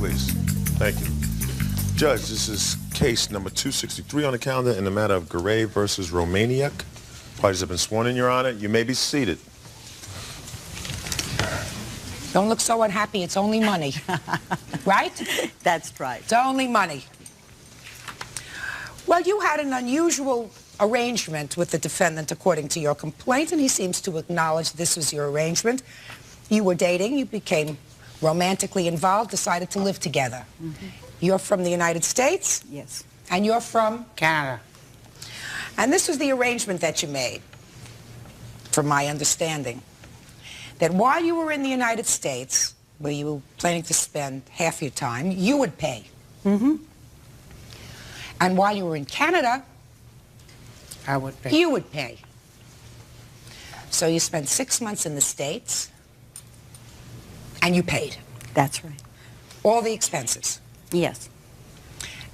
please. Thank you. Judge, this is case number 263 on the calendar in the matter of Garay versus Romaniak. Parties have been sworn in, Your Honor. You may be seated. Don't look so unhappy. It's only money. Right? That's right. It's only money. Well, you had an unusual arrangement with the defendant according to your complaint, and he seems to acknowledge this was your arrangement. You were dating, you became romantically involved, decided to live together. Mm-hmm. You're from the United States? Yes. And you're from? Canada. And this was the arrangement that you made, from my understanding, that while you were in the United States, where you were planning to spend half your time, you would pay. Mm-hmm. And while you were in Canada, I would pay. You would pay. So you spent 6 months in the States, and you paid. That's right. All the expenses. Yes.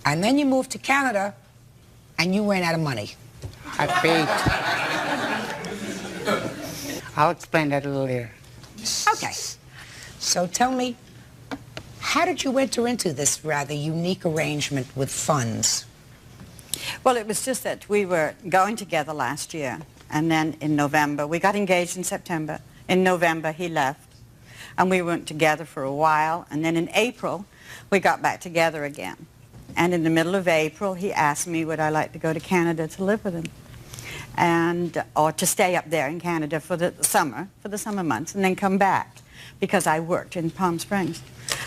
And then you moved to Canada, and you ran out of money. I paid. I'll explain that a little later. Okay. So tell me, how did you enter into this rather unique arrangement with funds? Well, it was just that we were going together last year, and then in November, we got engaged in September. In November, he left, and we went together for a while, and then in April, we got back together again. And in the middle of April, he asked me would I like to go to Canada to live with him, and or to stay up there in Canada for the summer months, and then come back, because I worked in Palm Springs.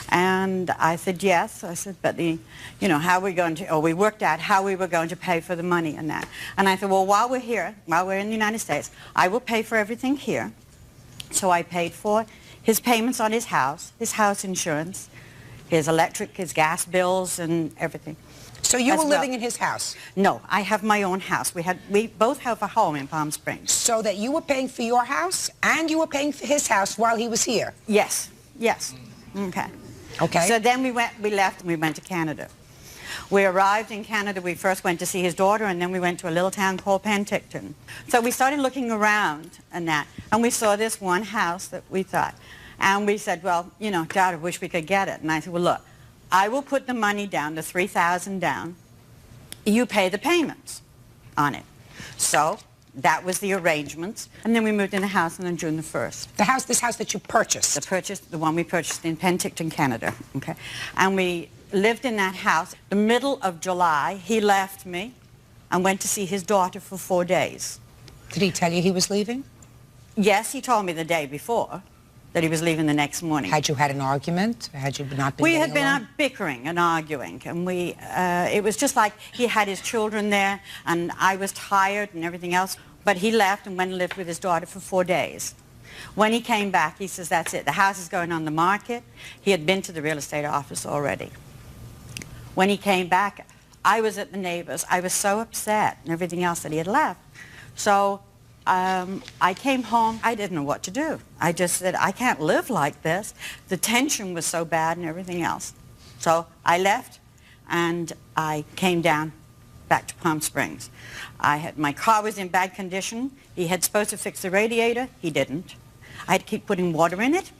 And I said yes. I said, but how are we going to, or we worked out how we were going to pay for the money and that. And I said, well, while we're here, while we're in the United States, I will pay for everything here. So I paid for his payments on his house insurance, his electric, his gas bills, and everything. So you were living in his house? No, I have my own house. We both have a home in Palm Springs. So that you were paying for your house, and you were paying for his house while he was here? Yes, yes. Okay. Okay. So then we left and we went to Canada. We arrived in Canada. We first went to see his daughter, and then we went to a little town called Penticton. So we started looking around and that, and we saw this one house that we thought. And we said, well, Dad, I wish we could get it. And I said, well, look, I will put the money down, the $3,000 down. You pay the payments on it. So that was the arrangements. And then we moved in the house on June the 1st. This house that you purchased? The one we purchased in Penticton, Canada. Okay. And we lived in that house. The middle of July, he left me and went to see his daughter for 4 days. Did he tell you he was leaving? Yes, he told me the day before that he was leaving the next morning. Had you had an argument? Had you not been We getting had been along? bickering and arguing, and it was just like he had his children there, and I was tired and everything else. But he left and went and lived with his daughter for 4 days. When he came back, he says, that's it. The house is going on the market. He had been to the real estate office already. When he came back, I was at the neighbors. I was so upset and everything else that he had left. So I came home. I didn't know what to do. I just said, I can't live like this. The tension was so bad and everything else. So I left, and I came down back to Palm Springs. My car was in bad condition. He had supposed to fix the radiator. He didn't. I had to keep putting water in it.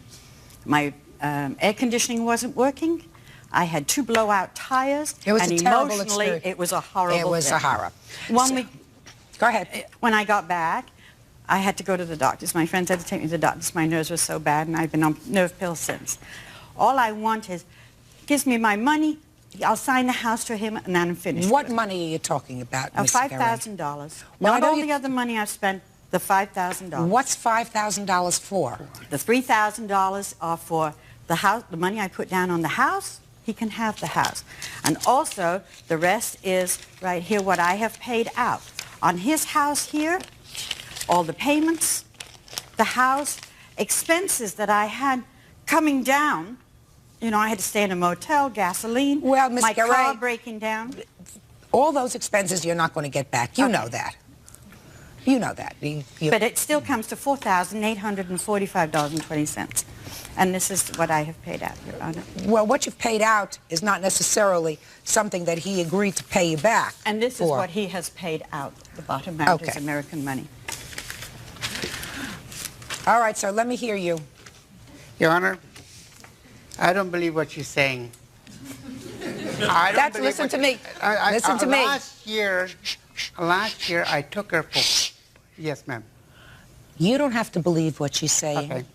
My air conditioning wasn't working. I had 2 blowout tires. It was and a terrible emotionally, experience. it was a horrible It was thing. a horror. Go ahead. When I got back, I had to go to the doctors. My friends had to take me to the doctors. My nerves were so bad, and I've been on nerve pills since. All I want is, gives me my money, I'll sign the house to him, and then I'm finished. What money are you talking about, Ms. $5,000. Well, Not all the other money I've spent, the $5,000. What's $5,000 for? The $3,000 are for the house, the money I put down on the house. He can have the house. And also, the rest is right here what I have paid out. On his house here, all the payments, the house, expenses that I had coming down. I had to stay in a motel, gasoline, well, Ms. my Garay, car breaking down. All those expenses you're not going to get back. You know that. You know that. But it still comes to $4,845.20. And this is what I have paid out, Your Honor. Well, what you've paid out is not necessarily something that he agreed to pay you back. And this is what he has paid out. The bottom amount is American money. All right, sir, let me hear you. Your Honor, I don't believe what you're saying. Listen to me. Listen to me. Last year I took her for... Yes, ma'am. You don't have to believe what she's saying. Okay.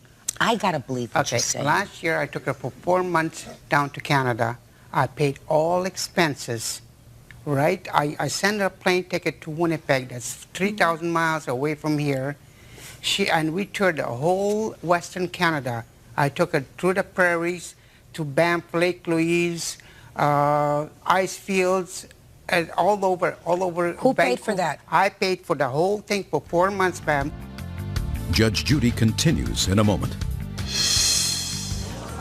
I got to believe what she's saying. Last year I took her for 4 months down to Canada. I paid all expenses, right? I sent her a plane ticket to Winnipeg. That's 3,000 miles away from here. And we toured the whole Western Canada. I took her through the prairies to Banff, Lake Louise, ice fields, and all over. Who paid for that? I paid for the whole thing for 4 months, ma'am. Judge Judy continues in a moment.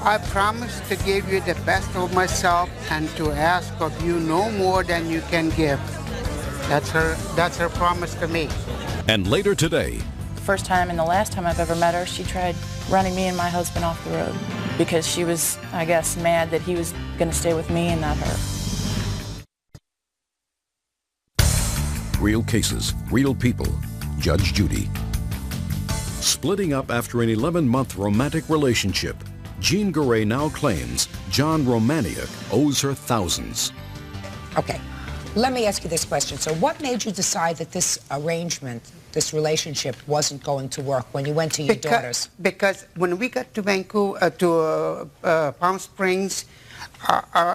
I promise to give you the best of myself and to ask of you no more than you can give. That's her promise to me. And later today, the first time and the last time I've ever met her, she tried running me and my husband off the road because she was, I guess, mad that he was going to stay with me and not her. real cases, real people. Judge Judy. Splitting up after an 11-month romantic relationship, Jean Garay now claims John Romaniuk owes her thousands. Okay, let me ask you this question. So what made you decide that this arrangement, this relationship, wasn't going to work when you went to your daughters? Because when we got to Vancouver, Palm Springs,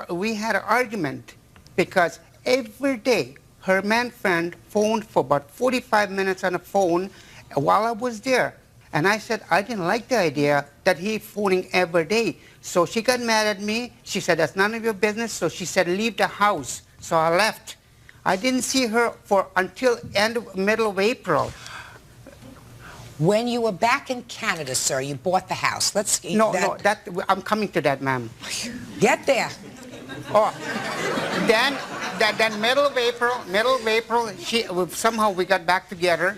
we had an argument because every day her man friend phoned for about 45 minutes on the phone while I was there. And I said I didn't like the idea that he phoning every day. So she got mad at me. She said, that's none of your business. So she said, leave the house. So I left. I didn't see her until middle of April. When you were back in Canada, sir, you bought the house. I'm coming to that, ma'am. Get there. Oh, then middle of April, somehow we got back together.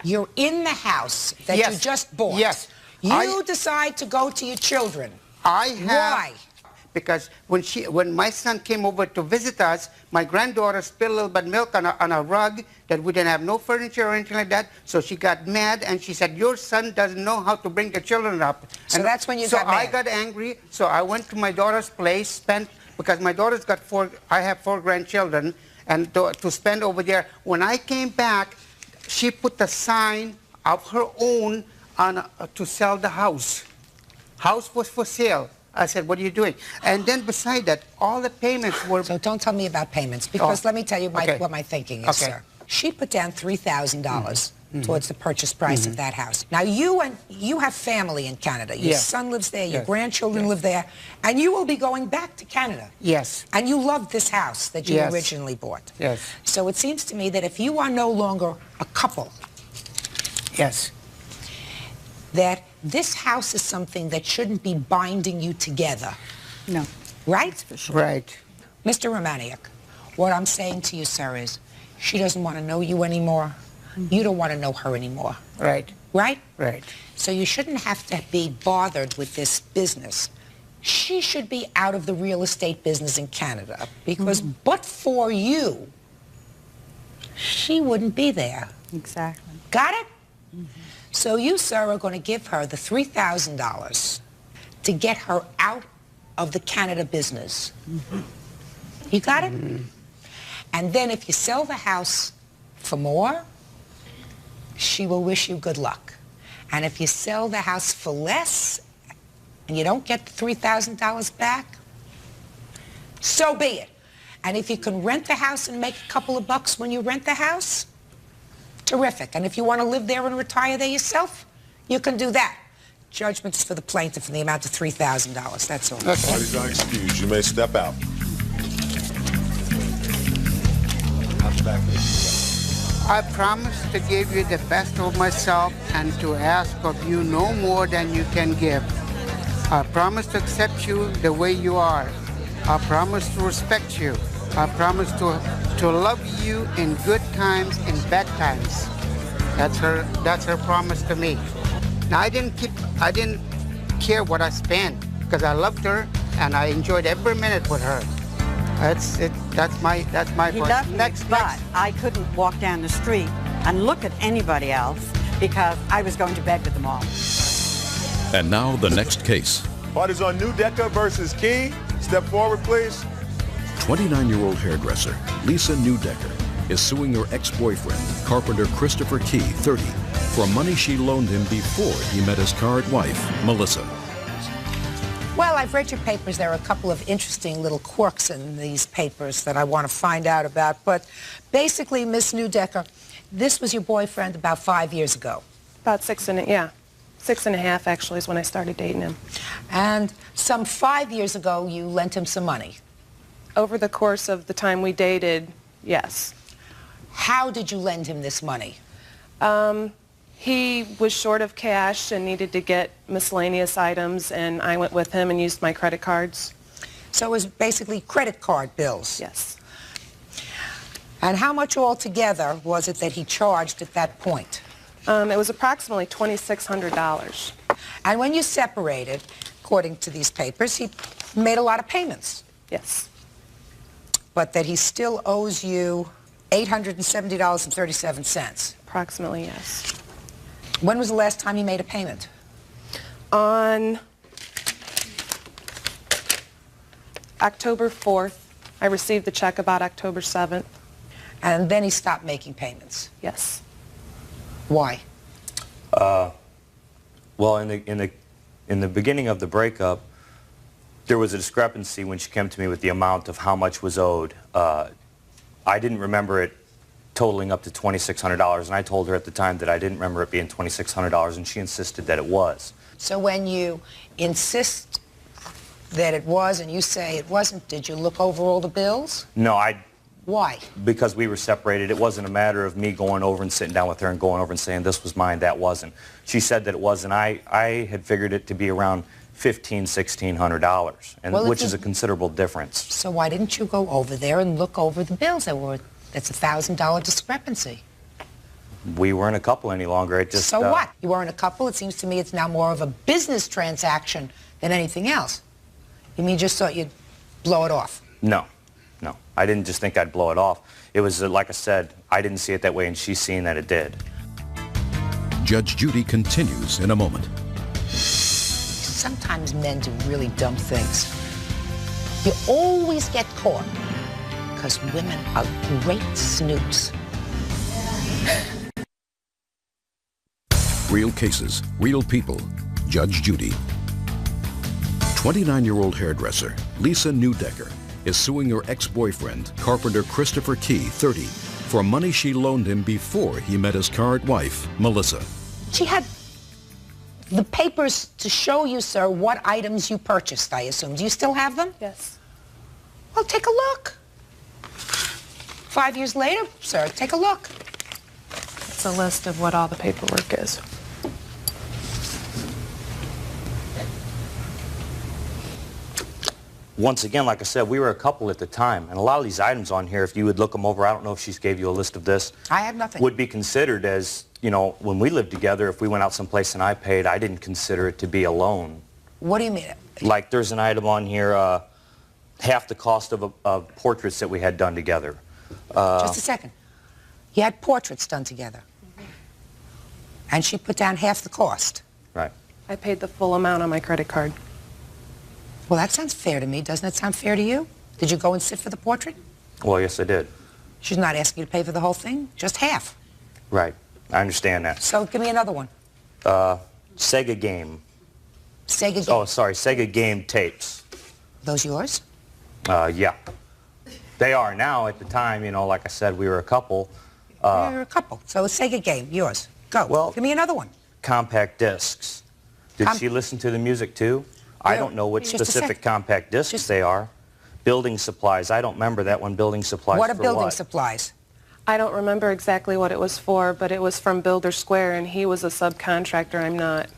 You're in the house that you just bought. Yes. You decide to go to your children. Why? Because when my son came over to visit us, my granddaughter spilled a little bit of milk on a rug that we didn't have no furniture or anything like that. So she got mad and she said, your son doesn't know how to bring the children up. So that's when you got mad. So I got angry. So I went to my daughter's place, because my daughter's got I have 4 grandchildren, and to spend over there. When I came back, she put the sign of her own on to sell the house. House was for sale. I said, what are you doing? And then beside that, all the payments were... So don't tell me about payments, because let me tell you what my thinking is, sir. She put down $3,000 towards the purchase price of that house. Now, you have family in Canada. Your son lives there, your grandchildren live there, and you will be going back to Canada. Yes. And you love this house that you originally bought. Yes. So it seems to me that if you are no longer a couple... Yes. That this house is something that shouldn't be binding you together. No. Right? For sure. Right. Mr. Romaniuk, what I'm saying to you, sir, is she doesn't want to know you anymore. You don't want to know her anymore. Right. Right? Right. So you shouldn't have to be bothered with this business. She should be out of the real estate business in Canada, because but for you, she wouldn't be there. Exactly. Got it? So you, sir, are going to give her the $3,000 to get her out of the Canada business. You got it? And then if you sell the house for more, she will wish you good luck. And if you sell the house for less and you don't get the $3,000 back, so be it. And if you can rent the house and make a couple of bucks when you rent the house, terrific. And if you want to live there and retire there yourself, you can do that. Judgment is for the plaintiff in the amount of $3,000. That's all. Parties are excused. You may step out. I promise to give you the best of myself and to ask of you no more than you can give. I promise to accept you the way you are. I promise to respect you. I promise to love you in good times and bad times. That's her promise to me. Now I didn't care what I spent because I loved her and I enjoyed every minute with her. That's it. That's my He loved me, but I couldn't walk down the street and look at anybody else because I was going to bed with them all. And now the next case. Parties on New Decker versus Key. Step forward, please. 29-year-old hairdresser Lisa Newdecker is suing her ex-boyfriend, carpenter Christopher Key, 30, for money she loaned him before he met his current wife, Melissa. Well, I've read your papers. There are a couple of interesting little quirks in these papers that I want to find out about. But basically, Miss Newdecker, this was your boyfriend about 5 years ago. About 6.5 actually is when I started dating him. And some 5 years ago, you lent him some money. Over the course of the time we dated, yes. How did you lend him this money? He was short of cash and needed to get miscellaneous items, and I went with him and used my credit cards. So it was basically credit card bills? Yes. And how much altogether was it that he charged at that point? It was approximately $2,600. And when you separated, according to these papers, he made a lot of payments. Yes. But that he still owes you $870.37. Approximately, yes. When was the last time you made a payment? On October 4th. I received the check about October 7th. And then he stopped making payments? Yes. Why? Well, in the beginning of the breakup, there was a discrepancy when she came to me with the amount of how much was owed. I didn't remember it totaling up to $2,600, and I told her at the time that I didn't remember it being $2,600, and she insisted that it was. So when you insist that it was and you say it wasn't, did you look over all the bills? No, Why? because we were separated, it wasn't a matter of me going over and sitting down with her and going over and saying this was mine, that wasn't. She said that it was, and I had figured it to be around $1,600, and Well, which is a considerable difference. So why didn't you go over there and look over the bills? That's a $1,000 discrepancy. We weren't a couple any longer. It just, So what? You weren't a couple? It seems to me it's now more of a business transaction than anything else. You mean you just thought you'd blow it off? No. I didn't just think I'd blow it off. It was, like I said, I didn't see it that way, and she's seen that it did. Judge Judy continues in a moment. Sometimes men do really dumb things. You always get caught because women are great snoops. Real cases, real people. Judge Judy. 29-year-old hairdresser Lisa Newdecker is suing her ex-boyfriend, carpenter Christopher Key, 30, for money she loaned him before he met his current wife, Melissa. She had the papers to show you, sir, what items you purchased, I assume. Do you still have them? Yes. Well, take a look. 5 years later, sir, take a look. It's a list of what all the paperwork is. Once again, like I said, we were a couple at the time, and a lot of these items on here, if you would look them over, I don't know if she's gave you a list of this. I have nothing. Would be considered as, you know, when we lived together, if we went out someplace and I paid, I didn't consider it to be a loan. What do you mean? Like there's an item on here, half the cost of portraits that we had done together. Just a second. You had portraits done together. And she put down half the cost. Right. I paid the full amount on my credit card. Well, that sounds fair to me. Doesn't that sound fair to you? Did you go and sit for the portrait? Well, yes, I did. She's not asking you to pay for the whole thing, just half. Right. I understand that. So give me another one. Sega game. Sega game. Oh, sorry, Sega game tapes. Those yours? Yeah. They are now. At the time, you know, like I said, we were a couple. You're a couple. So a Sega game, yours. Go. Well, give me another one. Compact discs. Did she listen to the music too? I don't know which Just a specific sec. compact discs they are. Building supplies. I don't remember that one. Building supplies. What are for building what? supplies? I don't remember exactly what it was for, but it was from Builder Square, and he was a subcontractor. I'm not.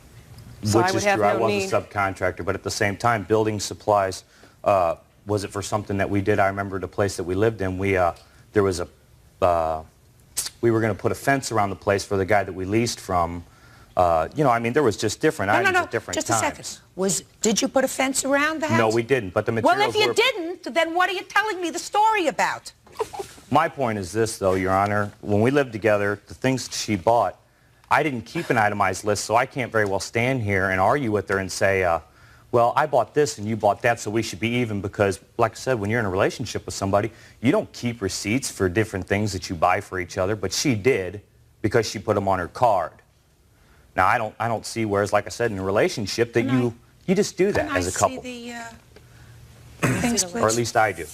So Which I would is have true. I no was need. a subcontractor, but at the same time, building supplies. Was it for something that we did? I remember the place that we lived in. There was we were going to put a fence around the place for the guy that we leased from. You know, I mean, there was just different items at different just times. a second. Did you put a fence around the house? No, we didn't, but the materials Well, if you didn't, then what are you telling me the story about? My point is this, though, Your Honor. When we lived together, the things she bought, I didn't keep an itemized list, so I can't very well stand here and argue with her and say, well, I bought this and you bought that, so we should be even, because, like I said, when you're in a relationship with somebody, you don't keep receipts for different things that you buy for each other, but she did because she put them on her card. Now, I don't see, whereas, like I said, in a relationship, that you just do that as a couple. See the things, please? Or at least I do.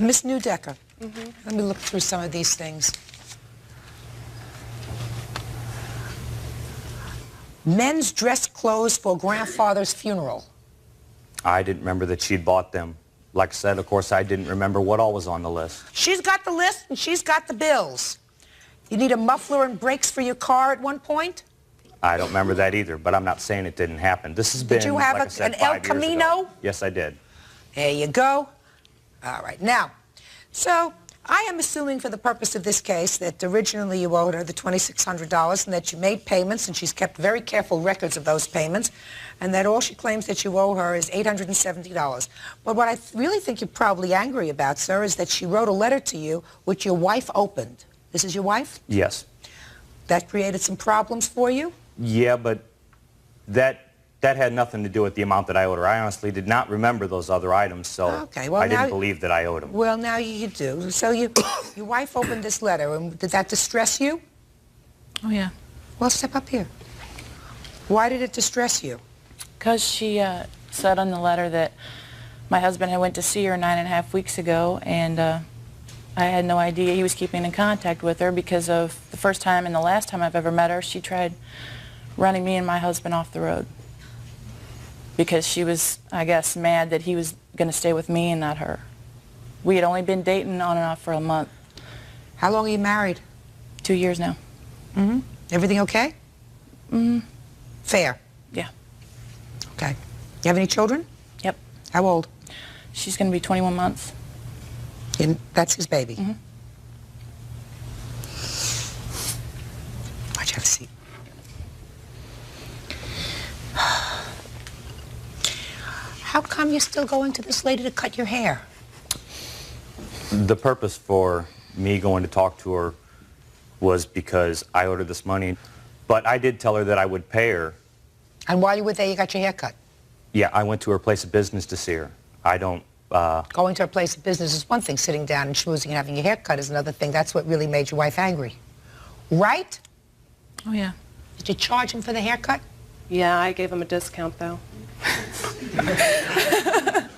Miss Newdecker, let me look through some of these things. Men's dress clothes for grandfather's funeral. I didn't remember that she'd bought them. Like I said, of course, I didn't remember what all was on the list. She's got the list and she's got the bills. You need a muffler and brakes for your car at one point? I don't remember that either, but I'm not saying it didn't happen. This has been, Did you have like I said, an El 5 years ago. Camino? Yes, I did. There you go. All right. Now, so I am assuming for the purpose of this case that originally you owed her the $2,600 and that you made payments and she's kept very careful records of those payments and that all she claims that you owe her is $870. But what I really think you're probably angry about, sir, is that she wrote a letter to you which your wife opened. This is your wife? Yes. That created some problems for you? Yeah, but that had nothing to do with the amount that I owed her. I honestly did not remember those other items, so okay, well, I didn't believe that I owed them. Well, now you do. So your wife opened this letter, and did that distress you? Oh, yeah. Well, step up here. Why did it distress you? Because she said on the letter that my husband had went to see her 9.5 weeks ago, and I had no idea he was keeping in contact with her because of the first time and the last time I've ever met her, she tried running me and my husband off the road because she was, I guess, mad that he was going to stay with me and not her. We had only been dating on and off for a month. How long are you married? 2 years now. Mm-hmm. Everything okay? Mm-hmm. Fair? Yeah. Okay. You have any children? Yep. How old? She's going to be 21 months. And that's his baby? Mm-hmm. Why'd you have a seat? How come you're still going to this lady to cut your hair? The purpose for me going to talk to her was because I owed her this money, but I did tell her that I would pay her. And while you were there, you got your hair cut? Yeah, I went to her place of business to see her. I don't... Going to her place of business is one thing. Sitting down and schmoozing and having your hair cut is another thing. That's what really made your wife angry. Right? Oh, yeah. Did you charge him for the haircut? Yeah, I gave him a discount, though.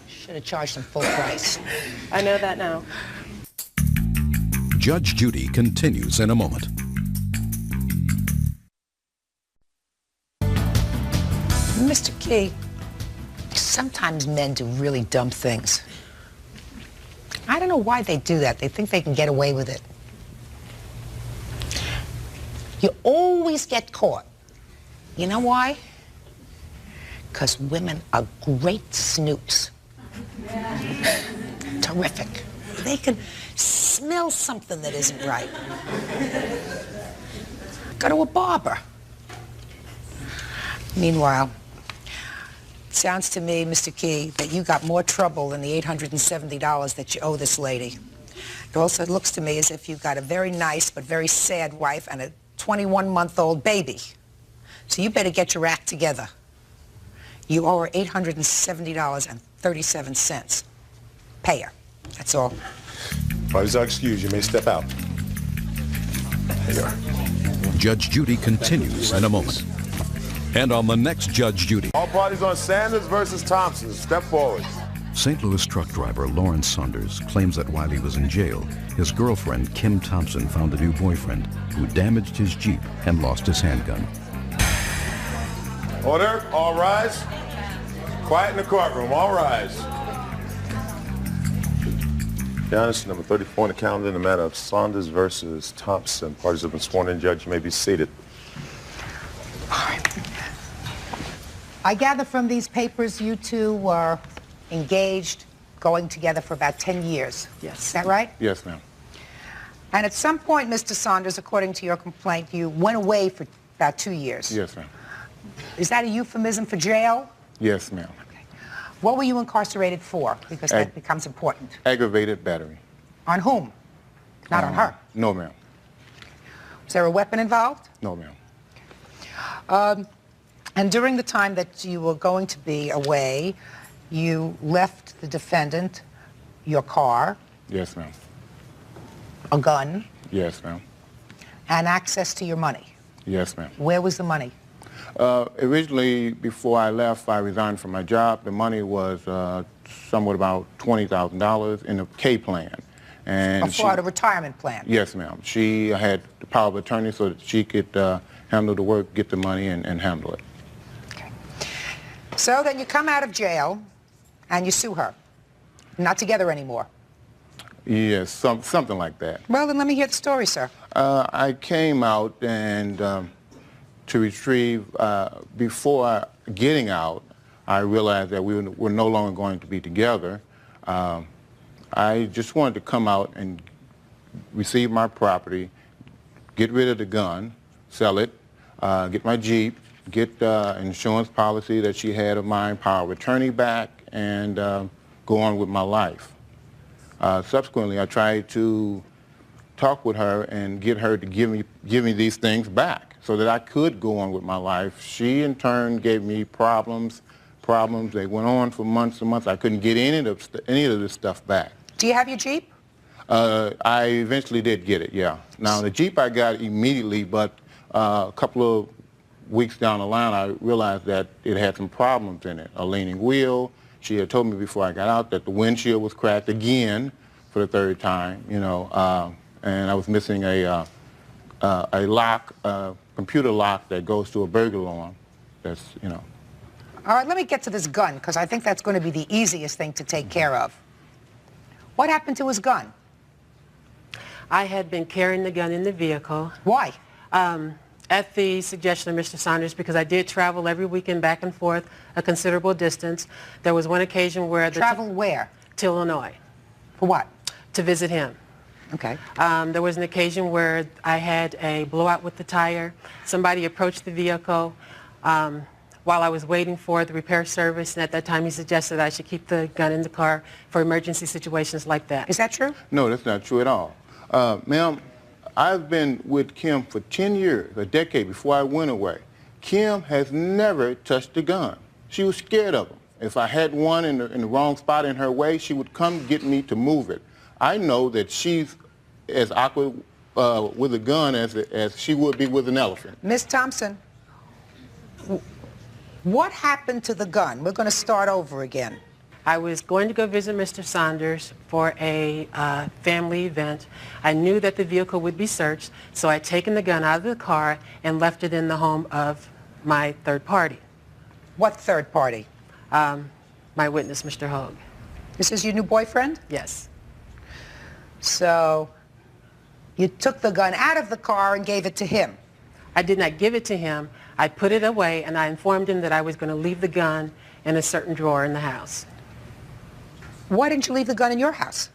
Should have charged him full price. I know that now. Judge Judy continues in a moment. Mr. Key, sometimes men do really dumb things. I don't know why they do that. They think they can get away with it. You always get caught. You know why? Because women are great snoops. Terrific. They can smell something that isn't right. Go to a barber. Meanwhile, it sounds to me, Mr. Key, that you got more trouble than the $870 that you owe this lady. It also looks to me as if you've got a very nice but very sad wife and a 21-month-old baby. So you better get your act together. You owe her $870.37. Pay her. That's all. Parties are excused. You may step out. There you are. Judge Judy continues in a moment. And on the next Judge Judy. All parties on Sanders versus Thompson. Step forward. St. Louis truck driver Lawrence Saunders claims that while he was in jail, his girlfriend, Kim Thompson, found a new boyfriend who damaged his Jeep and lost his handgun. Order. All rise. Quiet in the courtroom. All rise. This number 34 on the calendar in the matter of Saunders versus Thompson. Parties have been sworn in. Judge, you may be seated. All right. I gather from these papers you two were engaged, going together for about 10 years. Yes. Is that right? Yes, ma'am. And at some point, Mr. Saunders, according to your complaint, you went away for about 2 years. Yes, ma'am. Is that a euphemism for jail? Yes, ma'am. Okay. What were you incarcerated for? Because that becomes important. Aggravated battery. On whom? Not on her. No, ma'am. Was there a weapon involved? No, ma'am. And during the time that you were going to be away, you left the defendant your car, Yes, ma'am. a gun, Yes, ma'am. and access to your money. Yes, ma'am. Where was the money? Originally, before I left, I resigned from my job. The money was somewhat about $20,000 in a K plan. And Before a retirement plan. Yes, ma'am. She had the power of attorney so that she could handle the work, get the money, and handle it. Okay. So then you come out of jail and you sue her. Not together anymore. Yes, something like that. Well, then let me hear the story, sir. I came out and to retrieve, before getting out, I realized that we were no longer going to be together. I just wanted to come out and receive my property, get rid of the gun, sell it, get my Jeep, get insurance policy that she had of mine, power of attorney back, and go on with my life. Subsequently, I tried to talk with her and get her to give me these things back so that I could go on with my life. She, in turn, gave me problems. They went on for months and months. I couldn't get any of this stuff back. Do you have your Jeep? I eventually did get it, yeah. Now, the Jeep I got immediately, but a couple of weeks down the line, I realized that it had some problems in it. A leaning wheel. She had told me before I got out that the windshield was cracked again for the third time, you know, and I was missing a lock, computer lock that goes to a burglar alarm. That's, you know. All right, let me get to this gun, because I think that's going to be the easiest thing to take care of. What happened to his gun? I had been carrying the gun in the vehicle. Why? At the suggestion of Mr. Saunders, because I did travel every weekend back and forth a considerable distance. There was one occasion where... Travel where? To Illinois. For what? To visit him. Okay. There was an occasion where I had a blowout with the tire. Somebody approached the vehicle while I was waiting for the repair service, and at that time he suggested I should keep the gun in the car for emergency situations like that. Is that true? No, that's not true at all. Ma'am, I've been with Kim for 10 years, a decade before I went away. Kim has never touched a gun. She was scared of them. If I had one in the wrong spot in her way, she would come get me to move it. I know that she's as awkward with a gun as she would be with an elephant. Miss Thompson, what happened to the gun? We're going to start over again. I was going to go visit Mr. Saunders for a family event. I knew that the vehicle would be searched, so I'd taken the gun out of the car and left it in the home of my third party. What third party? My witness, Mr. Hogue. This is your new boyfriend? Yes. So you took the gun out of the car and gave it to him? I did not give it to him. I put it away, and I informed him that I was going to leave the gun in a certain drawer in the house. Why didn't you leave the gun in your house?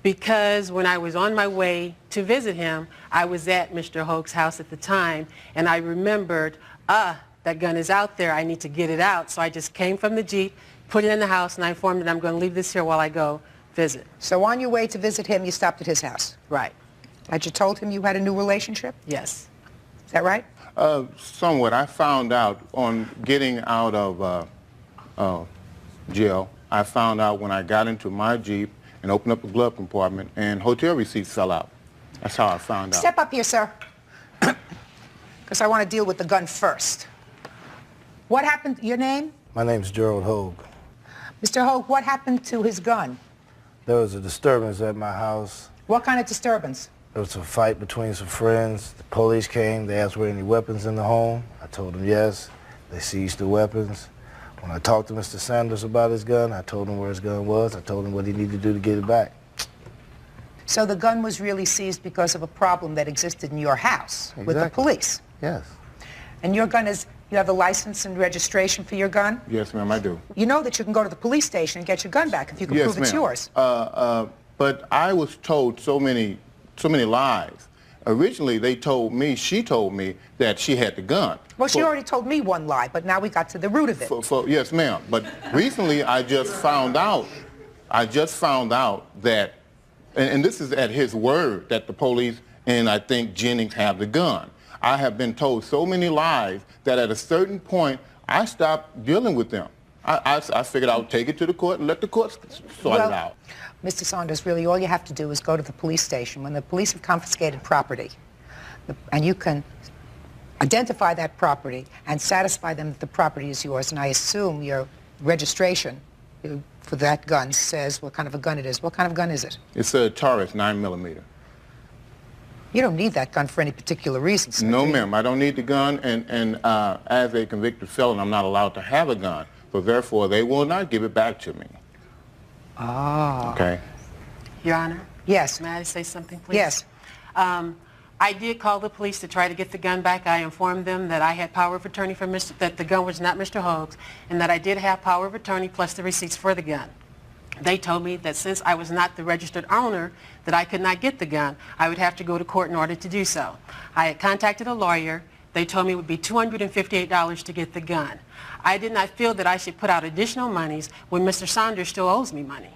Because when I was on my way to visit him, I was at Mr. Hogue's house at the time, and I remembered, that gun is out there, I need to get it out. So I just came from the Jeep, put it in the house, and I informed him I'm going to leave this here while I go visit. So on your way to visit him, you stopped at his house? Right. Had you told him you had a new relationship? Yes. Is that right? Somewhat. I found out on getting out of jail, I found out when I got into my Jeep and opened up the glove compartment and hotel receipts fell out. That's how I found out. Step up here, sir. Because I want to deal with the gun first. What happened? Your name? My name's Gerald Hogue. Mr. Hogue, what happened to his gun? There was a disturbance at my house. What kind of disturbance? There was a fight between some friends. The police came. They asked were there any weapons in the home. I told them yes. They seized the weapons. When I talked to Mr. Sanders about his gun, I told him where his gun was. I told him what he needed to do to get it back. So the gun was really seized because of a problem that existed in your house with the police? Yes. And your gun is, you have the license and registration for your gun? Yes, ma'am, I do. You know that you can go to the police station and get your gun back if you can prove it's yours. But I was told so many lies. Originally, she told me that she had the gun. Well, she already told me one lie, but now we got to the root of it. Yes, ma'am. But recently, I just found out that, and this is at his word, that the police and I think Jennings have the gun. I have been told so many lies that at a certain point, I stopped dealing with them. I figured I would take it to the court and let the court sort it out. Mr. Saunders, really all you have to do is go to the police station. When the police have confiscated property, and you can identify that property and satisfy them that the property is yours, and I assume your registration for that gun says what kind of a gun it is. What kind of gun is it? It's a Taurus 9mm. You don't need that gun for any particular reason, sir. No, ma'am. I don't need the gun, and as a convicted felon, I'm not allowed to have a gun. So therefore, they will not give it back to me. Ah. Okay. Your Honor? Yes. May I say something, please? Yes. I did call the police to try to get the gun back. I informed them that I had power of attorney for that the gun was not Mr. Hogue's, and that I did have power of attorney plus the receipts for the gun. They told me that since I was not the registered owner, that I could not get the gun. I would have to go to court in order to do so. I had contacted a lawyer. They told me it would be $258 to get the gun. I did not feel that I should put out additional monies when Mr. Saunders still owes me money.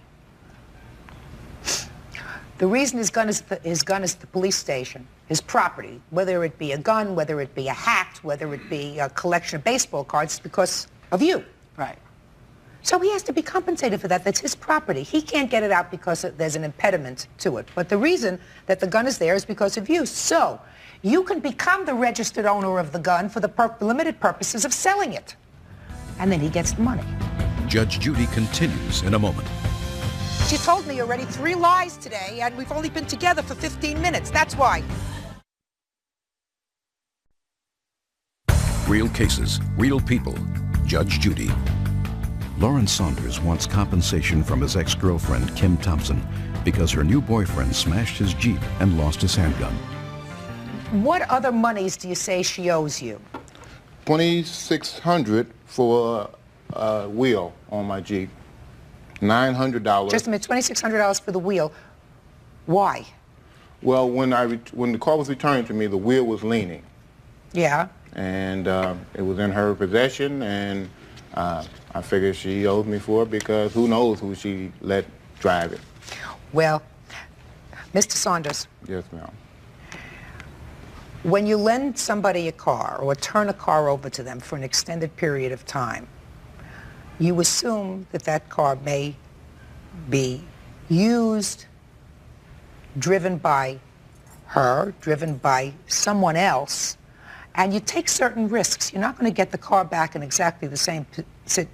The reason his gun is the police station, his property, whether it be a gun, whether it be a hat, whether it be a collection of baseball cards, is because of you. Right. So he has to be compensated for that. That's his property. He can't get it out because there's an impediment to it. But the reason that the gun is there is because of you. So you can become the registered owner of the gun for the limited purposes of selling it. And then he gets the money. Judge Judy continues in a moment. She told me already 3 lies today, and we've only been together for 15 minutes. That's why. Real cases, real people. Judge Judy. Lawrence Saunders wants compensation from his ex-girlfriend, Kim Thompson, because her new boyfriend smashed his Jeep and lost his handgun. What other monies do you say she owes you? $2,600 for a wheel on my Jeep. $900. Just a minute, $2,600 for the wheel. Why? Well, when the car was returned to me, the wheel was leaning. Yeah. And it was in her possession, and I figured she owed me for it because who knows who she let drive it. Well, Mr. Saunders. Yes, ma'am. When you lend somebody a car or turn a car over to them for an extended period of time, you assume that that car may be used, driven by her, driven by someone else, and you take certain risks. You're not going to get the car back in exactly the same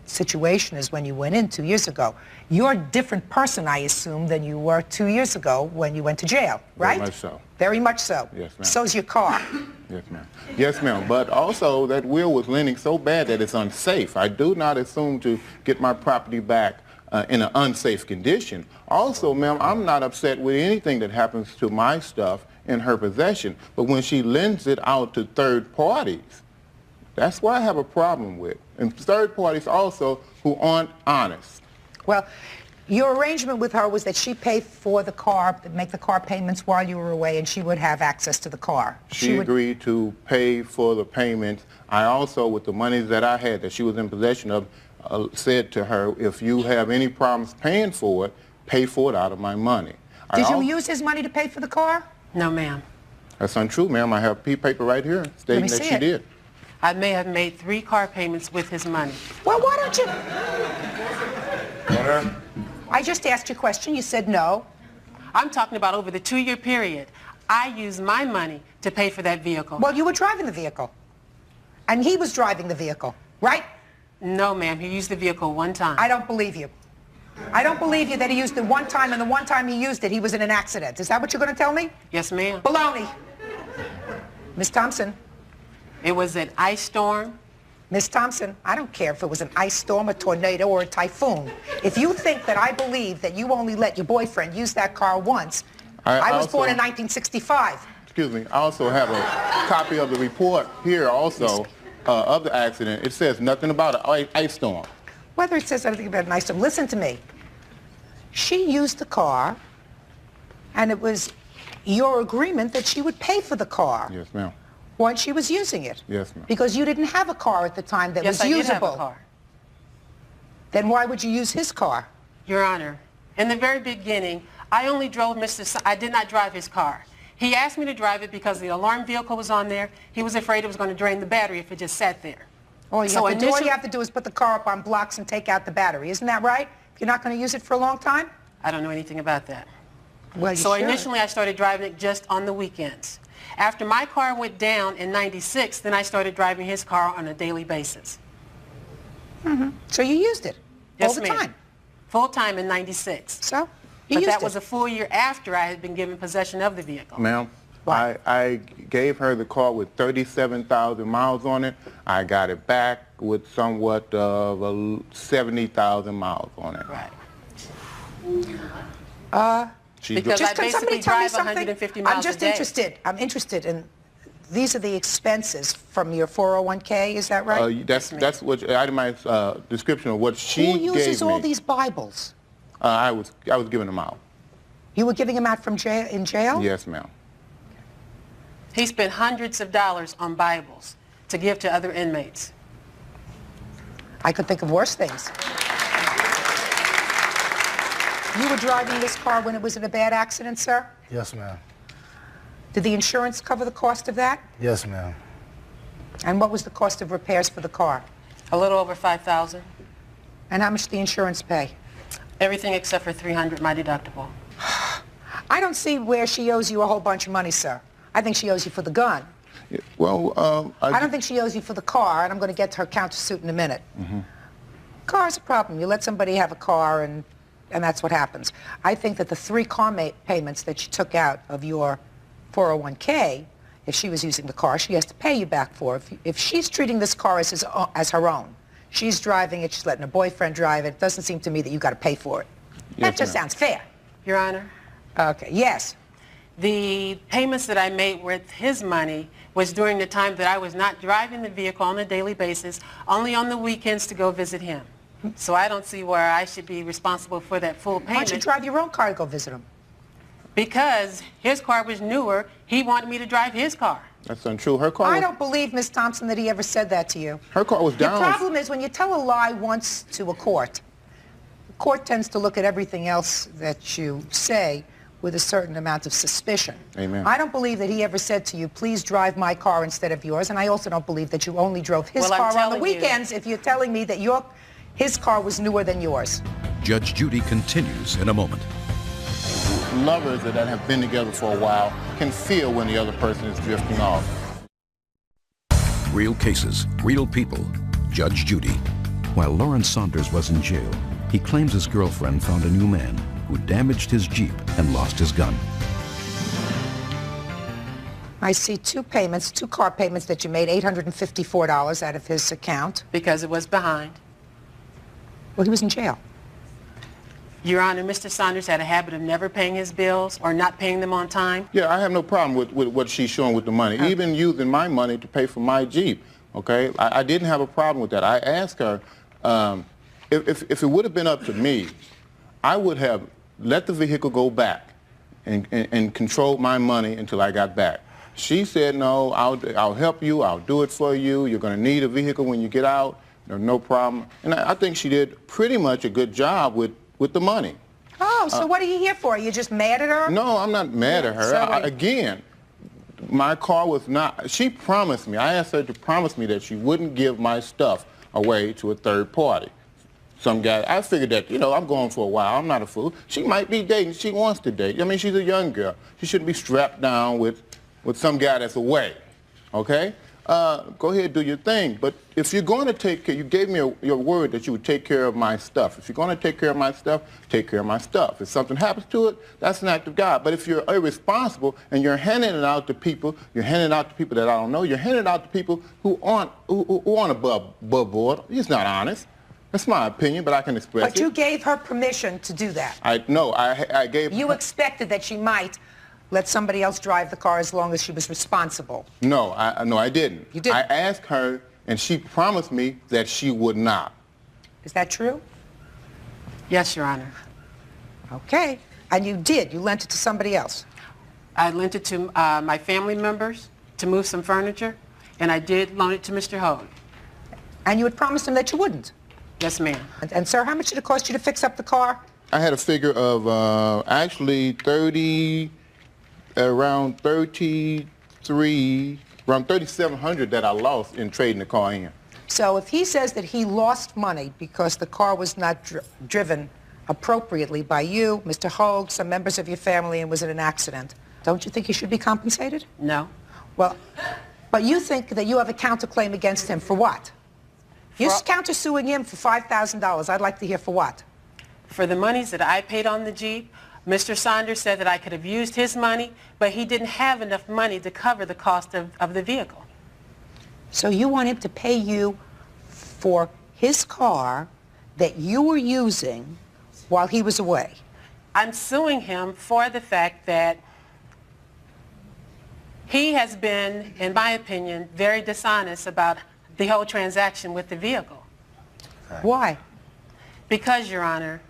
situation as when you went in 2 years ago. You're a different person, I assume, than you were 2 years ago when you went to jail, right? Very much so. Very much so. Yes, ma'am. So's your car. Yes, ma'am. Yes, ma'am. But also, that wheel was leaning so bad that it's unsafe. I do not assume to get my property back in an unsafe condition. Also, ma'am, I'm not upset with anything that happens to my stuff in her possession. But when she lends it out to third parties, that's what I have a problem with. And third parties also who aren't honest. Well, your arrangement with her was that she paid for the car, make the car payments while you were away, and she would have access to the car. She agreed to pay for the payments. I also, with the money that I had that she was in possession of, said to her, if you have any problems paying for it, pay for it out of my money. Did you use his money to pay for the car? No, ma'am. That's untrue, ma'am. I have paper right here stating that she did. I may have made 3 car payments with his money. Well, why don't you... I just asked you a question. You said no. I'm talking about over the 2-year period. I used my money to pay for that vehicle. Well, you were driving the vehicle. And he was driving the vehicle, right? No, ma'am. He used the vehicle 1 time. I don't believe you. I don't believe you that he used it 1 time, and the 1 time he used it, he was in an accident. Is that what you're going to tell me? Yes, ma'am. Baloney. Miss Thompson. It was an ice storm. Miss Thompson, I don't care if it was an ice storm, a tornado, or a typhoon. If you think that I believe that you only let your boyfriend use that car once, I was born in 1965. Excuse me. I also have a copy of the report here also of the accident. It says nothing about an ice storm. Whether it says anything about an ice storm, listen to me. She used the car, and it was your agreement that she would pay for the car. Yes, ma'am. Once she was using it. Yes, ma'am. Because you didn't have a car at the time that was usable. usable. Yes, I did have a car. Then why would you use his car? Your Honor, in the very beginning, I only drove I did not drive his car. He asked me to drive it because the alarm vehicle was on there. He was afraid it was going to drain the battery if it just sat there. All you have to do is put the car up on blocks and take out the battery. Isn't that right? If you're not going to use it for a long time? I don't know anything about that. Well, you So should. initially I started driving it just on the weekends. After my car went down in '96, then I started driving his car on a daily basis. So you used it all Yes, the ma'am. time. Full time in '96. So you But used that it. was a full year after I had been given possession of the vehicle. Ma'am, I gave her the car with 37,000 miles on it. I got it back with somewhat of 70,000 miles on it. Right. She Because Just I can somebody basically tell me drive something? 150 miles I'm a just day. interested. I'm interested in. These are the expenses from your 401k. Is that right? that's what itemized description of what she Who gave uses me. all these Bibles? I was giving them out. You were giving them out from jail in jail? Yes, ma'am. He spent hundreds of dollars on Bibles to give to other inmates. I could think of worse things. You were driving this car when it was in a bad accident, sir? Yes, ma'am. Did the insurance cover the cost of that? Yes, ma'am. And what was the cost of repairs for the car? A little over $5,000. And how much did the insurance pay? Everything except for $300, my deductible. I don't see where she owes you a whole bunch of money, sir. I think she owes you for the gun. Well, I don't think she owes you for the car, and I'm going to get to her countersuit in a minute. Car's a problem. You let somebody have a car, and that's what happens. I think that the 3 car payments that you took out of your 401k, if she was using the car, she has to pay you back for. If she's treating this car as her own, she's driving it, she's letting her boyfriend drive it, it doesn't seem to me that you got to pay for it. That just sounds fair. Your Honor, Okay, yes. the payments that I made with his money was during the time that I was not driving the vehicle on a daily basis, only on the weekends to go visit him. So I don't see where I should be responsible for that full Why don't you payment. drive your own car to go visit him? Because his car was newer, he wanted me to drive his car. that's untrue. Her car I was, don't believe, Miss Thompson, that he ever said that to you. her car was The down. problem is when you tell a lie once to a court, the court tends to look at everything else that you say with a certain amount of suspicion. Amen. I don't believe that he ever said to you, please drive my car instead of yours, and I also don't believe that you only drove his Well, I'm car on the telling you. weekends if you're telling me that his car was newer than yours. Judge Judy continues in a moment. Lovers that have been together for a while can feel when the other person is drifting off. Real cases, real people. Judge Judy. While Lawrence Saunders was in jail, he claims his girlfriend found a new man who damaged his Jeep and lost his gun. I see 2 car payments that you made $854 out of his account. Because it was behind. Well, he was in jail. Your Honor, Mr. Saunders had a habit of never paying his bills or not paying them on time. Yeah, I have no problem with what she's showing with the money, even using my money to pay for my Jeep, okay? I didn't have a problem with that. I asked her, if it would have been up to me, I would have let the vehicle go back and controlled my money until I got back. She said, no, I'll help you, I'll do it for you, you're going to need a vehicle when you get out, no problem. And I think she did pretty much a good job with the money. Oh, so what are you here for? Are you just mad at her? No, I'm not mad at her. So what- Again, my car was not, she promised me, I asked her to promise me that she wouldn't give my stuff away to a third party. Some guy, I figured that, I'm going for a while, I'm not a fool. She might be dating, she wants to date. I mean, she's a young girl. She shouldn't be strapped down with some guy that's away, okay? Go ahead, do your thing. But if you're going to take care, you gave me your word that you would take care of my stuff. If you're going to take care of my stuff, take care of my stuff. If something happens to it, that's an act of God. But if you're irresponsible and you're handing it out to people, you're handing it out to people that I don't know, you're handing it out to people who aren't above board, it's not honest. That's my opinion, but I can express it. But you gave her permission to do that. I gave... You expected that she might let somebody else drive the car as long as she was responsible. No, I didn't. You didn't? I asked her, and she promised me that she would not. Is that true? Yes, Your Honor. Okay. And you did. You lent it to somebody else. I lent it to my family members to move some furniture, and I did loan it to Mr. Hogue. And you had promised him that you wouldn't. Yes, ma'am. And sir, how much did it cost you to fix up the car? I had a figure of actually Around around $3,700 that I lost in trading the car in. So if he says that he lost money because the car was not driven appropriately by you, Mr. Hogue, some members of your family, and was in an accident, don't you think he should be compensated? No. Well, but you think that you have a counterclaim against him for what? You're countersuing him for $5,000. I'd like to hear for what? For the monies that I paid on the Jeep, Mr. Saunders said that I could have used his money, but he didn't have enough money to cover the cost of the vehicle. So you want him to pay you for his car that you were using while he was away? I'm suing him for the fact that he has been, in my opinion, very dishonest about the whole transaction with the vehicle. Why? Because, Your Honor,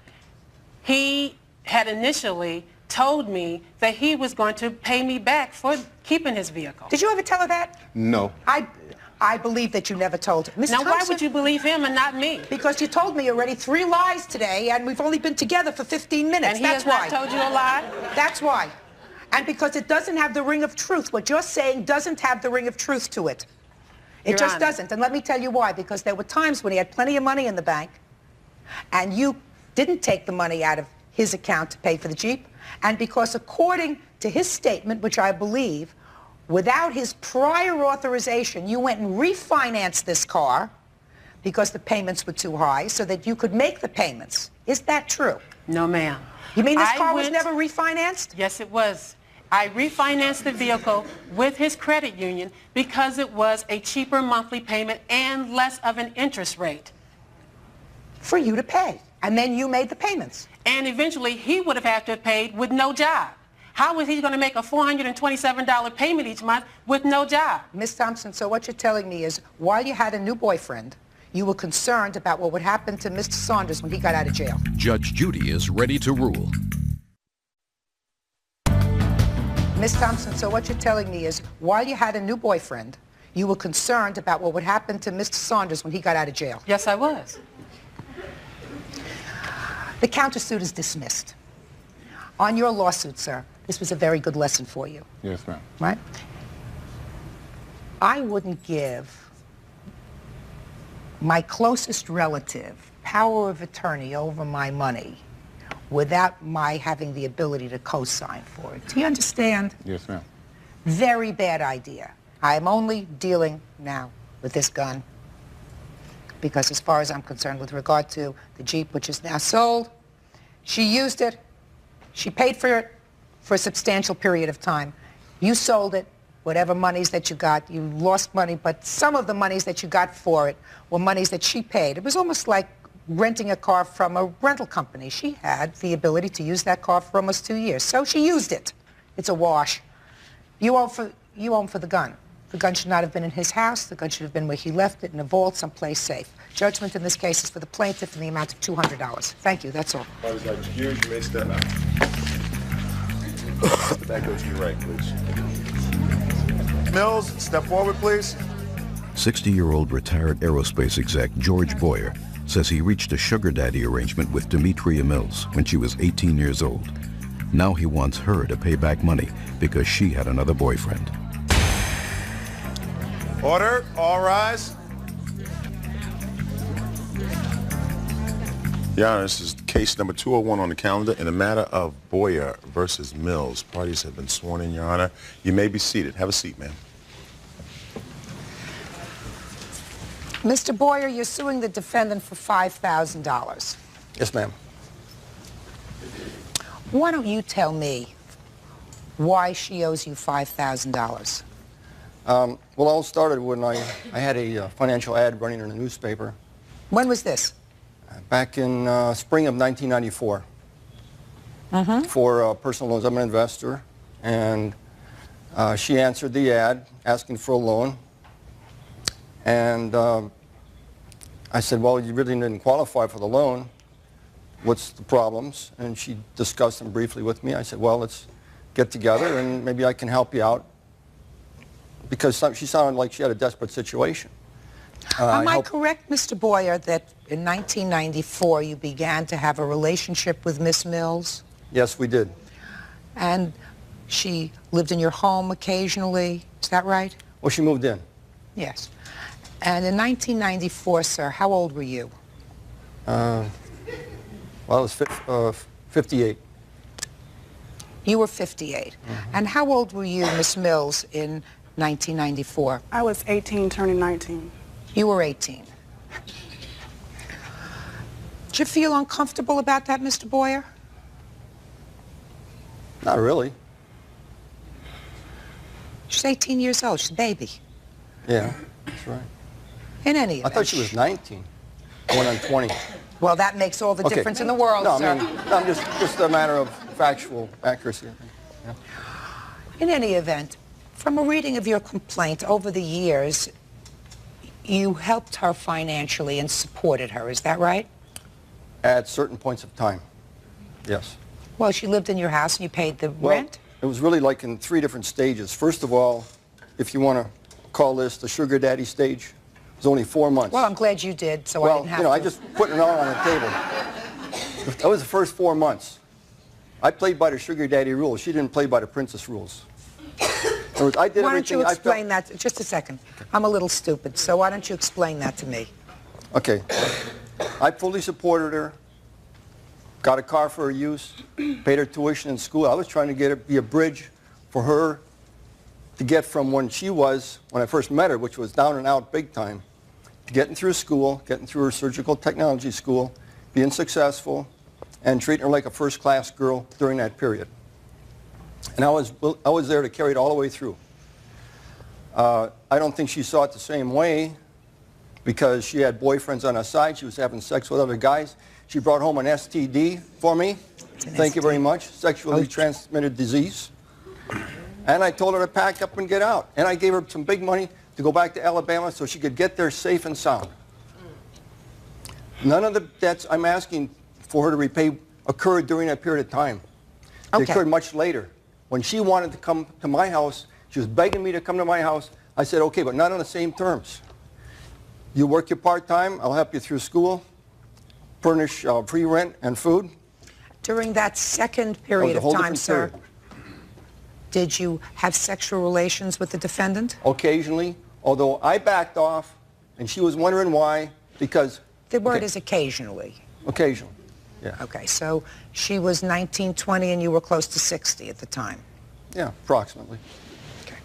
he had initially told me that he was going to pay me back for keeping his vehicle. Did you ever tell her that? No. I believe that you never told her. Ms. Now, Thompson, why would you believe him and not me? Because you told me already 3 lies today, and we've only been together for 15 minutes. And he That's has why. not told you a lie? That's why. And because it doesn't have the ring of truth. What you're saying doesn't have the ring of truth to it. It Your just Honor. doesn't. And let me tell you why. Because there were times when he had plenty of money in the bank, and you didn't take the money out of his account to pay for the Jeep. And because according to his statement, which I believe, without his prior authorization, you went and refinanced this car because the payments were too high so that you could make the payments. Is that true? No, ma'am. You mean this car was never refinanced? Yes, it was. I refinanced the vehicle with his credit union because it was a cheaper monthly payment and less of an interest rate. For you to pay. And then you made the payments. And eventually, he would have had to have paid with no job. How was he going to make a $427 payment each month with no job? Ms. Thompson, so what you're telling me is while you had a new boyfriend, you were concerned about what would happen to Mr. Saunders when he got out of jail. Judge Judy is ready to rule. Ms. Thompson, so what you're telling me is while you had a new boyfriend, you were concerned about what would happen to Mr. Saunders when he got out of jail. Yes, I was. The countersuit is dismissed. On your lawsuit, sir, this was a very good lesson for you. Yes, ma'am. Right? I wouldn't give my closest relative power of attorney over my money without my having the ability to co-sign for it. Do you understand? Yes, ma'am. Very bad idea. I am only dealing now with this gun because as far as I'm concerned with regard to the Jeep, which is now sold, she used it, she paid for it for a substantial period of time. You sold it, whatever monies that you got, you lost money, but some of the monies that you got for it were monies that she paid. It was almost like renting a car from a rental company. She had the ability to use that car for almost 2 years, so she used it. It's a wash. You owe for the gun. The gun should not have been in his house. The gun should have been where he left it, in a vault, someplace safe. Judgment in this case is for the plaintiff in the amount of $200. Thank you. That's all. Parties are excused. You may step out. Mr. Back, go to your right, please. Mills, step forward, please. 60-year-old retired aerospace exec George Boyer says he reached a sugar daddy arrangement with Demetria Mills when she was 18 years old. Now he wants her to pay back money because she had another boyfriend. Order. All rise. Your Honor, this is case number 201 on the calendar in the matter of Boyer versus Mills. Parties have been sworn in, Your Honor. You may be seated. Have a seat, ma'am. Mr. Boyer, you're suing the defendant for $5,000. Yes, ma'am. Why don't you tell me why she owes you $5,000? Well, it all started when I had a financial ad running in the newspaper. When was this? Back in spring of 1994 for personal loans. I'm an investor, and she answered the ad asking for a loan. And I said, well, you really didn't qualify for the loan. What's the problems? And she discussed them briefly with me. I said, well, let's get together and maybe I can help you out. Because she sounded like she had a desperate situation. Am I correct, Mr. Boyer, that in 1994 you began to have a relationship with Miss Mills? Yes, we did. And She lived in your home occasionally. Is that right? Well, she moved in. Yes. And in 1994, sir, how old were you? Well, I was 58. You were 58. And how old were you, Miss Mills, in 1994? I was 18, turning 19. You were 18. Did you feel uncomfortable about that, Mr. Boyer? Not really. She's 18 years old. She's a baby. Yeah, that's right. In any I event. thought she was 19, going on 20. Well, that makes all the difference in the world, no, sir. I mean, no, just a matter of factual accuracy, I think. Yeah. In any event, from a reading of your complaint over the years, you helped her financially and supported her. Is that right? At certain points of time, yes. Well, she lived in your house and you paid the rent? It was really like in 3 different stages. First of all, if you want to call this the sugar daddy stage, it was only 4 months. Well, I'm glad you did, so I didn't have to. I just put it all on the table. That was the first 4 months. I played by the sugar daddy rules. She didn't play by the princess rules. In other words, I did why don't you everything explain that? Just a second. I'm a little stupid, so why don't you explain that to me? Okay. I fully supported her, got a car for her use, paid her tuition in school. I was trying to get her, be a bridge for her to get from when she was, when I first met her, which was down and out big time, to getting through school, getting through her surgical technology school, being successful, and treating her like a first-class girl during that period. And I was there to carry it all the way through. I don't think she saw it the same way because she had boyfriends on her side. She was having sex with other guys. She brought home an STD for me. Thank you very much. Sexually transmitted disease. And I told her to pack up and get out. And I gave her some big money to go back to Alabama so she could get there safe and sound. None of the debts I'm asking for her to repay occurred during that period of time. They occurred much later. When she wanted to come to my house, she was begging me to come to my house. I said, okay, but not on the same terms. You work your part-time, I'll help you through school, furnish free rent and food. During that second period of time, sir, did you have sexual relations with the defendant? Occasionally, although I backed off, and she was wondering why, because... The word is occasionally. Occasionally, yeah. Okay, so she was 19, 20, and you were close to 60 at the time? Yeah, approximately. Okay.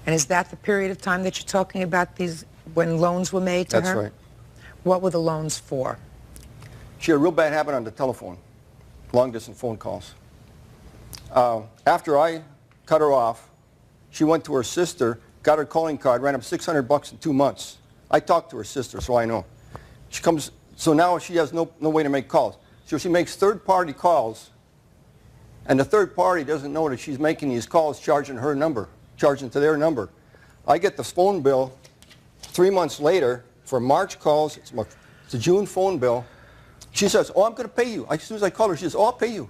And is that the period of time that you're talking about, these when loans were made to her? That's right. What were the loans for? She had a real bad habit on the telephone, long-distance phone calls. After I cut her off, she went to her sister, got her calling card, ran up $600 in 2 months. I talked to her sister, so I know. She comes, so now she has no way to make calls. So she makes third-party calls, and the third party doesn't know that she's making these calls, charging her number, charging to their number. I get the phone bill 3 months later for March calls. It's a June phone bill. She says, oh, I'm going to pay you. As soon as I call her, she says, oh, I'll pay you.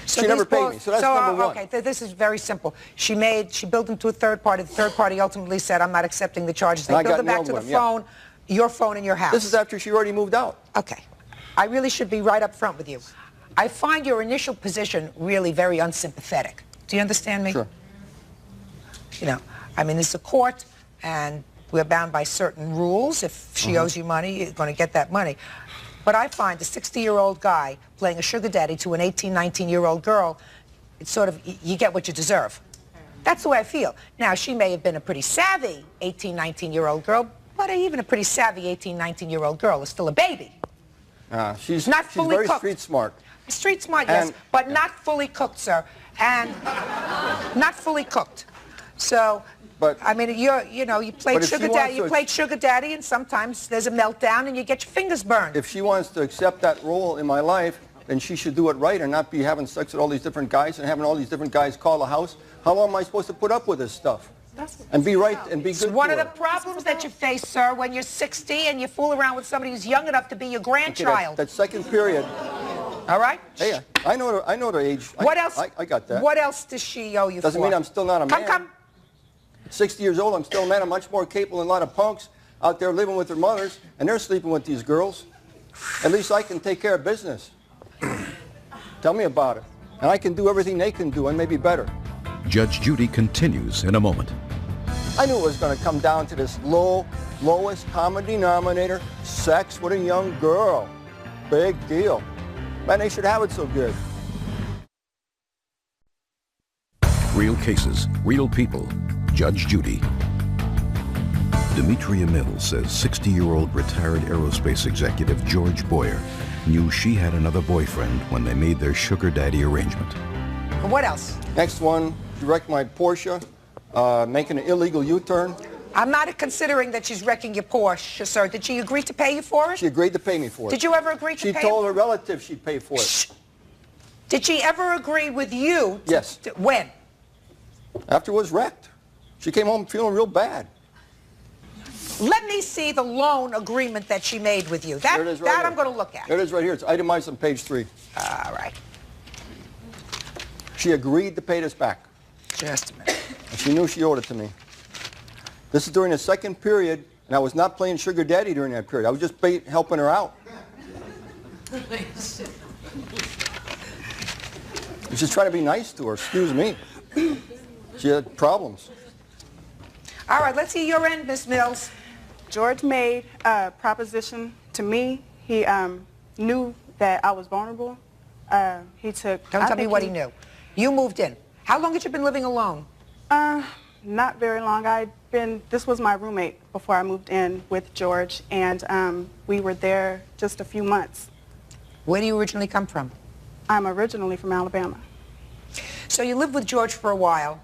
So she never paid me, so that's number one. Okay, this is very simple. She billed into a third party. The third party ultimately said, I'm not accepting the charges. They billed it back to the phone, your phone in your house. This is after she already moved out. Okay. I really should be right up front with you. I find your initial position really very unsympathetic. Do you understand me? Sure. You know, I mean, it's a court, and we're bound by certain rules. If she owes you money, you're going to get that money. But I find a 60-year-old guy playing a sugar daddy to an 18, 19-year-old girl, it's sort of, you get what you deserve. That's the way I feel. Now, she may have been a pretty savvy 18, 19-year-old girl, but even a pretty savvy 18, 19-year-old girl is still a baby. She's fully very cooked. street smart. Street smart, yes, but not fully cooked, sir, and not fully cooked. So, but, I mean, you played sugar daddy, and sometimes there's a meltdown and you get your fingers burned. If she wants to accept that role in my life, then she should do it right and not be having sex with all these different guys and having all these different guys call the house. How long am I supposed to put up with this stuff? And be right and be good to her. It's one of the problems that you face, sir, when you're 60 and you fool around with somebody who's young enough to be your grandchild. Okay, that second period. All right? Hey, I know the age. What else? I got that. What else does she owe you Doesn't mean I'm still not a man. Come. At 60 years old, I'm still a man. I'm much more capable than a lot of punks out there living with their mothers, and they're sleeping with these girls. At least I can take care of business. Tell me about it. And I can do everything they can do and maybe better. Judge Judy continues in a moment. I knew it was going to come down to this lowest common denominator, sex with a young girl. Big deal. Man, they should have it so good. Real cases, real people. Judge Judy. Demetria Mills says 60-year-old retired aerospace executive George Boyer knew she had another boyfriend when they made their sugar daddy arrangement. What else? Next one, she wrecked my Porsche, making an illegal U-turn. I'm not considering that she's wrecking your Porsche, sir. Did she agree to pay you for it? She agreed to pay me for it. Did you ever agree to pay She told her relative she'd pay for it. Shh. Did she ever agree with you? Yes. When? After it was wrecked. She came home feeling real bad. Let me see the loan agreement that she made with you. That I'm going to look at. There it is right here. It's itemized on page 3. All right. She agreed to pay this back. Just a minute. And she knew she owed it to me. This is during the second period, and I was not playing sugar daddy during that period. I was just helping her out. I was just trying to be nice to her. Excuse me. She had problems. All right, let's see your end, Miss Mills. George made a proposition to me. He knew that I was vulnerable. He took... Don't tell me what he knew. You moved in. How long had you been living alone? Not very long. This was my roommate before I moved in with George, and we were there just a few months. Where do you originally come from? I'm originally from Alabama. So you lived with George for a while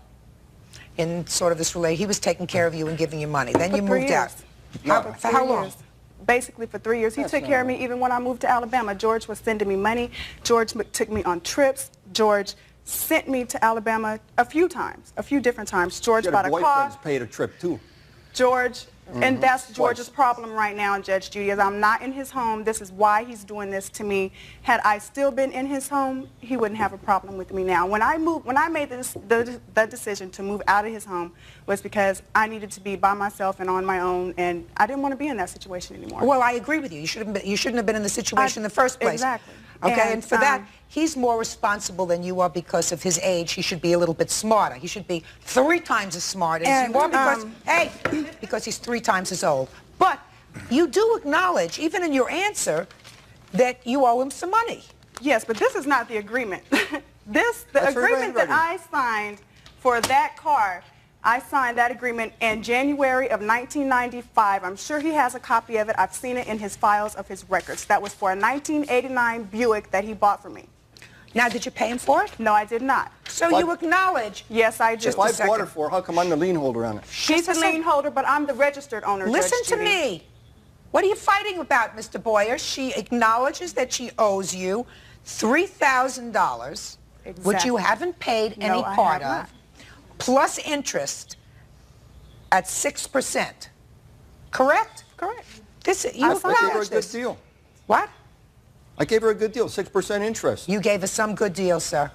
in sort of this relay. He was taking care of you and giving you money. Then you moved out. For how long? Basically for 3 years. He took care of me even when I moved to Alabama. George was sending me money. George took me on trips. George sent me to Alabama a few times, a few different times. George bought a car. Boyfriend's paid a trip too. George, and that's George's problem right now, Judge Judy, is I'm not in his home. This is why he's doing this to me. Had I still been in his home, he wouldn't have a problem with me now. When I made the decision to move out of his home was because I needed to be by myself and on my own, and I didn't want to be in that situation anymore. Well, I agree with you. You shouldn't have been in the situation in the first place. Exactly. Okay, and for that, he's more responsible than you are because of his age. He should be a little bit smarter. He should be 3 times as smart as you are because, because he's 3 times as old. But you do acknowledge, even in your answer, that you owe him some money. Yes, but this is not the agreement. The agreement that I signed for that car, I signed that agreement in January of 1995. I'm sure he has a copy of it. I've seen it in his files of his records. That was for a 1989 Buick that he bought for me. Now, did you pay him for it? No, I did not. So you acknowledge? Yes, I did. If I bought it for her, how come I'm the lien holder on it? She's the lien holder, but I'm the registered owner, Listen Judge Judy. to me. What are you fighting about, Mr. Boyer? She acknowledges that she owes you $3,000, which you haven't paid any part of, plus interest at 6%. Correct? Correct. You I gave her a good deal. What? I gave her a good deal, 6% interest. You gave us some good deal, sir.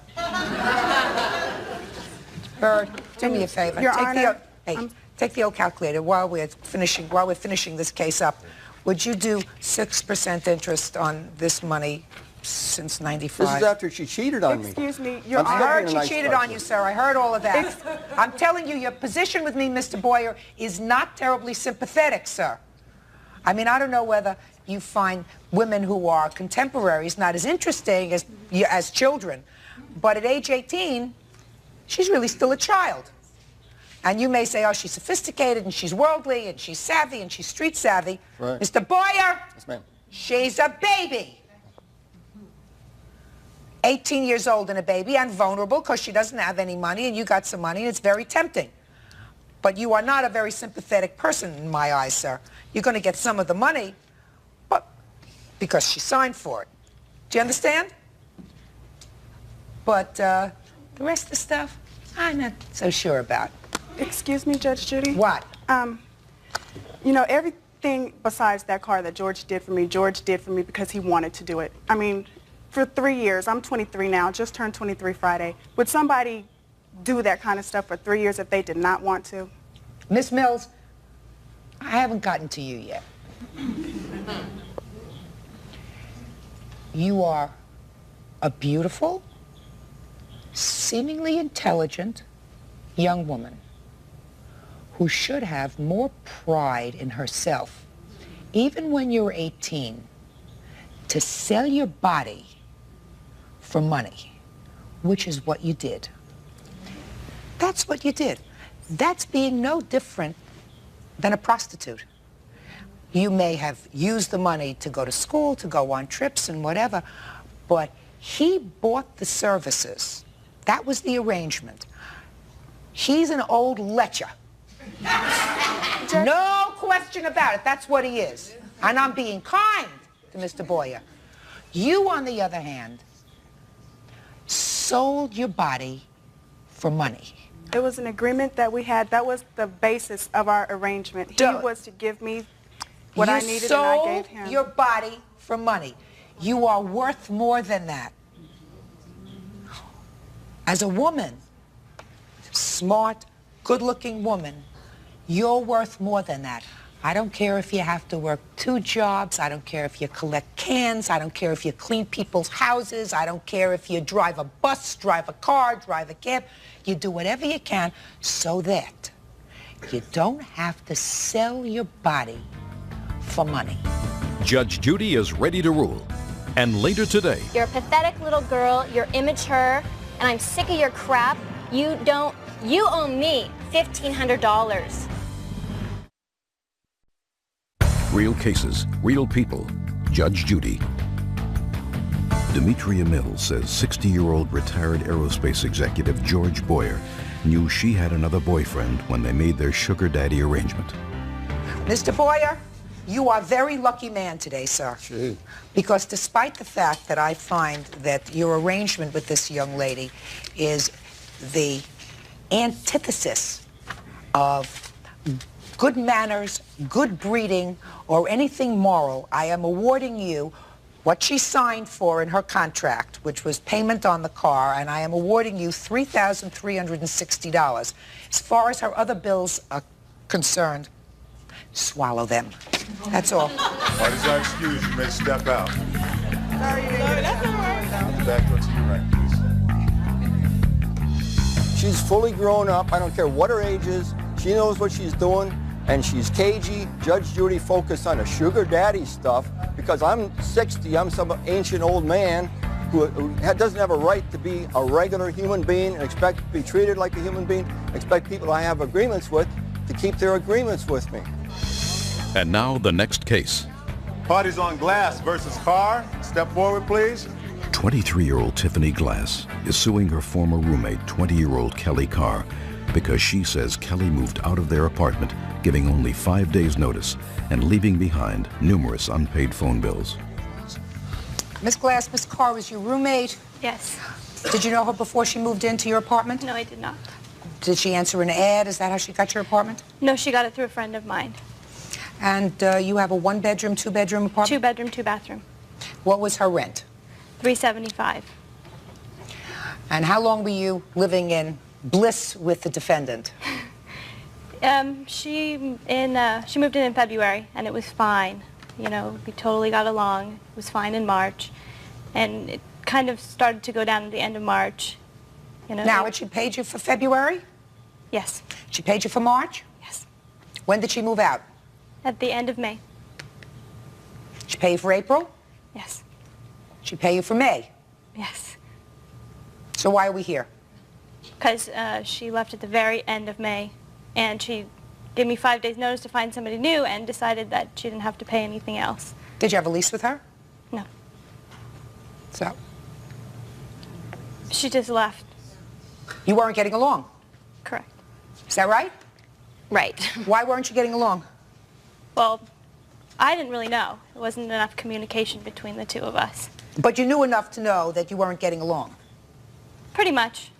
Byrd, do me a favor. Your Honor, take the old calculator while we're finishing this case up. Would you do 6% interest on this money since 95? This is after she cheated on me. Excuse me, Your Honor. I heard she cheated on you, sir. I heard all of that. I'm telling you, your position with me, Mr. Boyer, is not terribly sympathetic, sir. I mean, I don't know whether you find women who are contemporaries not as interesting as children, but at age 18, she's really still a child. And you may say, oh, she's sophisticated, and she's worldly, and she's savvy, and she's street savvy. Right. Mr. Boyer, yes, ma'am. She's a baby. 18 years old and a baby, and vulnerable because she doesn't have any money, and you got some money, and it's very tempting. But you are not a very sympathetic person in my eyes, sir. You're going to get some of the money, but because she signed for it. Do you understand? But the rest of the stuff, I'm not so sure about. Excuse me, Judge Judy? What? You know, everything besides that car that George did for me because he wanted to do it. I mean, for 3 years, I'm 23 now, just turned 23 Friday. Would somebody do that kind of stuff for 3 years if they did not want to? Miss Mills, I haven't gotten to you yet. You are a beautiful, seemingly intelligent young woman who should have more pride in herself, even when you're 18, to sell your body for money, which is what you did. That's what you did. That's being no different than a prostitute. You may have used the money to go to school, to go on trips and whatever, but he bought the services. That was the arrangement. He's an old lecher. No question about it. That's what he is. And I'm being kind to Mr. Boyer. You, on the other hand, sold your body for money. It was an agreement that we had. That was the basis of our arrangement. He was to give me what I needed, and I gave him. You sold your body for money. You are worth more than that. As a woman, smart, good-looking woman, you're worth more than that. I don't care if you have to work 2 jobs. I don't care if you collect cans. I don't care if you clean people's houses. I don't care if you drive a bus, drive a car, drive a cab. You do whatever you can so that you don't have to sell your body for money. Judge Judy is ready to rule. And later today, you're a pathetic little girl, you're immature, and I'm sick of your crap. You owe me $1,500. real cases, real people. Judge Judy. Demetria Mills says 60-year-old retired aerospace executive George Boyer knew she had another boyfriend when they made their sugar daddy arrangement. Mr. Boyer, you are a very lucky man today, sir. Gee. Because despite the fact that I find that your arrangement with this young lady is the antithesis of good manners, good breeding, or anything moral, I am awarding you what she signed for in her contract, which was payment on the car, and I am awarding you $3,360. As far as her other bills are concerned, swallow them. That's all. Parties are excused. You may step out. Sorry, that's all right. Back to your right, please. She's fully grown up. I don't care what her age is. She knows what she's doing, and she's cagey. Judge Judy focused on the sugar daddy stuff because I'm 60. I'm some ancient old man who doesn't have a right to be a regular human being and expect to be treated like a human being, expect people I have agreements with to keep their agreements with me. And now the next case. Parties on Glass versus Carr. Step forward, please. 23-year-old Tiffany Glass is suing her former roommate, 20-year-old Kelly Carr, because she says Kelly moved out of their apartment, giving only 5 days' notice and leaving behind numerous unpaid phone bills. Miss Glass, Miss Carr was your roommate. Yes. Did you know her before she moved into your apartment? No, I did not. Did she answer an ad? Is that how she got your apartment? No, she got it through a friend of mine. And you have a 1-bedroom, 2-bedroom apartment? 2-bedroom, 2-bathroom. What was her rent? $375. And how long were you living in bliss with the defendant? She moved in February, and it was fine. You know, we totally got along. It was fine in March, and it kind of started to go down at the end of March. You know. Now, had she paid you for February? Yes. She paid you for March? Yes. When did she move out? At the end of May. She pay you for April? Yes. She pay you for May? Yes. So why are we here? Because she left at the very end of May, and she gave me 5 days' notice to find somebody new and decided that she didn't have to pay anything else. Did you have a lease with her? No. So? She just left. You weren't getting along? Correct. Is that right? Right. Why weren't you getting along? Well, I didn't really know. There wasn't enough communication between the two of us. But you knew enough to know that you weren't getting along? Pretty much.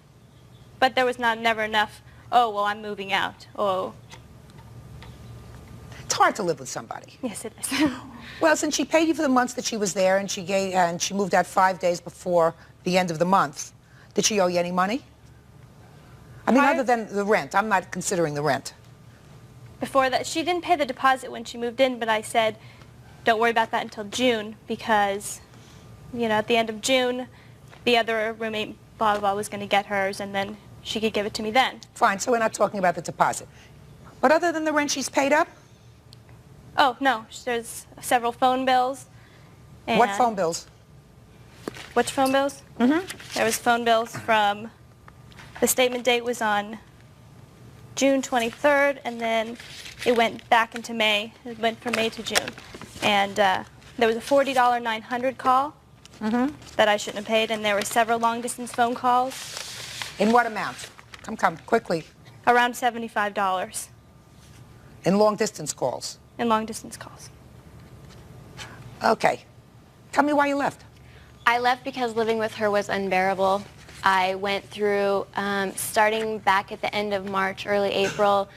But there was never enough, oh, well, I'm moving out. Oh. It's hard to live with somebody. Yes, it is. Well, since she paid you for the months that she was there and she moved out 5 days before the end of the month, did she owe you any money? I mean, other than the rent. I'm not considering the rent. Before that, she didn't pay the deposit when she moved in, but I said, don't worry about that until June because, you know, at the end of June, the other roommate blah, blah, was going to get hers, and then she could give it to me then. Fine, so we're not talking about the deposit. But other than the rent, she's paid up? Oh, no, there's several phone bills. And What phone bills? Which phone bills? Mm-hmm. There was phone bills from, the statement date was on June 23rd, and then it went back into May. It went from May to June. And there was a $40 900 call that I shouldn't have paid, and there were several long-distance phone calls. In what amount? Come, quickly. Around $75 In long-distance calls? in long-distance calls. Okay. Tell me why you left. I left because living with her was unbearable. I went through, starting back at the end of March, early April,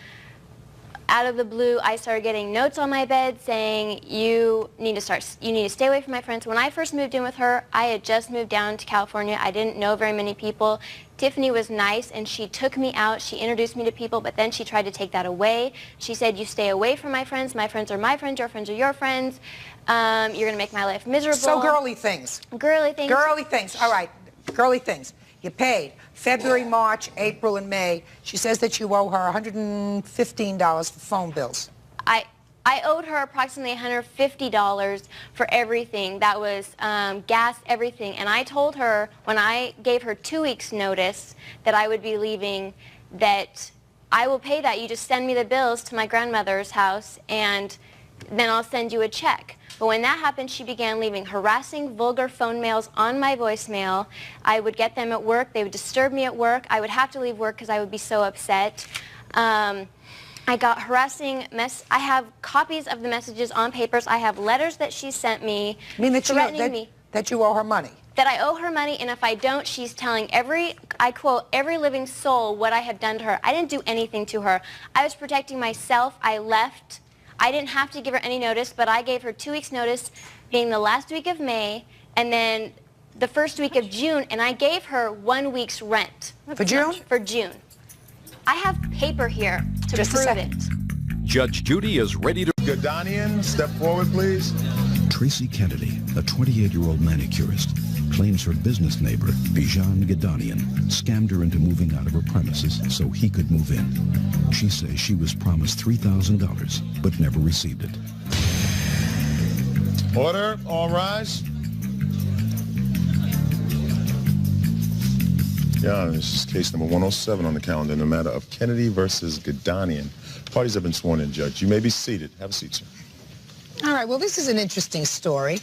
out of the blue, I started getting notes on my bed saying, you need to stay away from my friends. When I first moved in with her, I had just moved down to California. I didn't know very many people. Tiffany was nice, and she took me out. She introduced me to people, but then she tried to take that away. She said, you stay away from my friends. My friends are my friends. Your friends are your friends. You're going to make my life miserable. So girly things. Girly things. Girly things. All right. Girly things. You paid February, March, April, and May. She says that you owe her $115 for phone bills. I owed her approximately $150 for everything. That was gas, everything. And I told her when I gave her 2 weeks' notice that I would be leaving, that I will pay that. You just send me the bills to my grandmother's house, and then I'll send you a check. But when that happened, she began leaving harassing, vulgar phone mails on my voicemail. I would get them at work. They would disturb me at work. I would have to leave work because I would be so upset. I got harassing I have copies of the messages on papers. I have letters that she sent me threatening me. That you owe her money? That I owe her money, and if I don't, she's telling I quote, every living soul what I have done to her. I didn't do anything to her. I was protecting myself. I left. I didn't have to give her any notice, but I gave her 2 weeks' notice, being the last week of May, and then the first week of June, and I gave her 1 week's rent. For June? For June. I have paper here to prove it. Judge Judy is ready to... Gadanian, step forward, please. Tracy Kennedy, a 28-year-old manicurist, claims her business neighbor, Bijan Gadanian, scammed her into moving out of her premises so he could move in. She says she was promised $3,000, but never received it. Order, all rise. Yeah, this is case number 107 on the calendar in the matter of Kennedy versus Gadanian. Parties have been sworn in, Judge. You may be seated. Have a seat, sir. All right, well, this is an interesting story.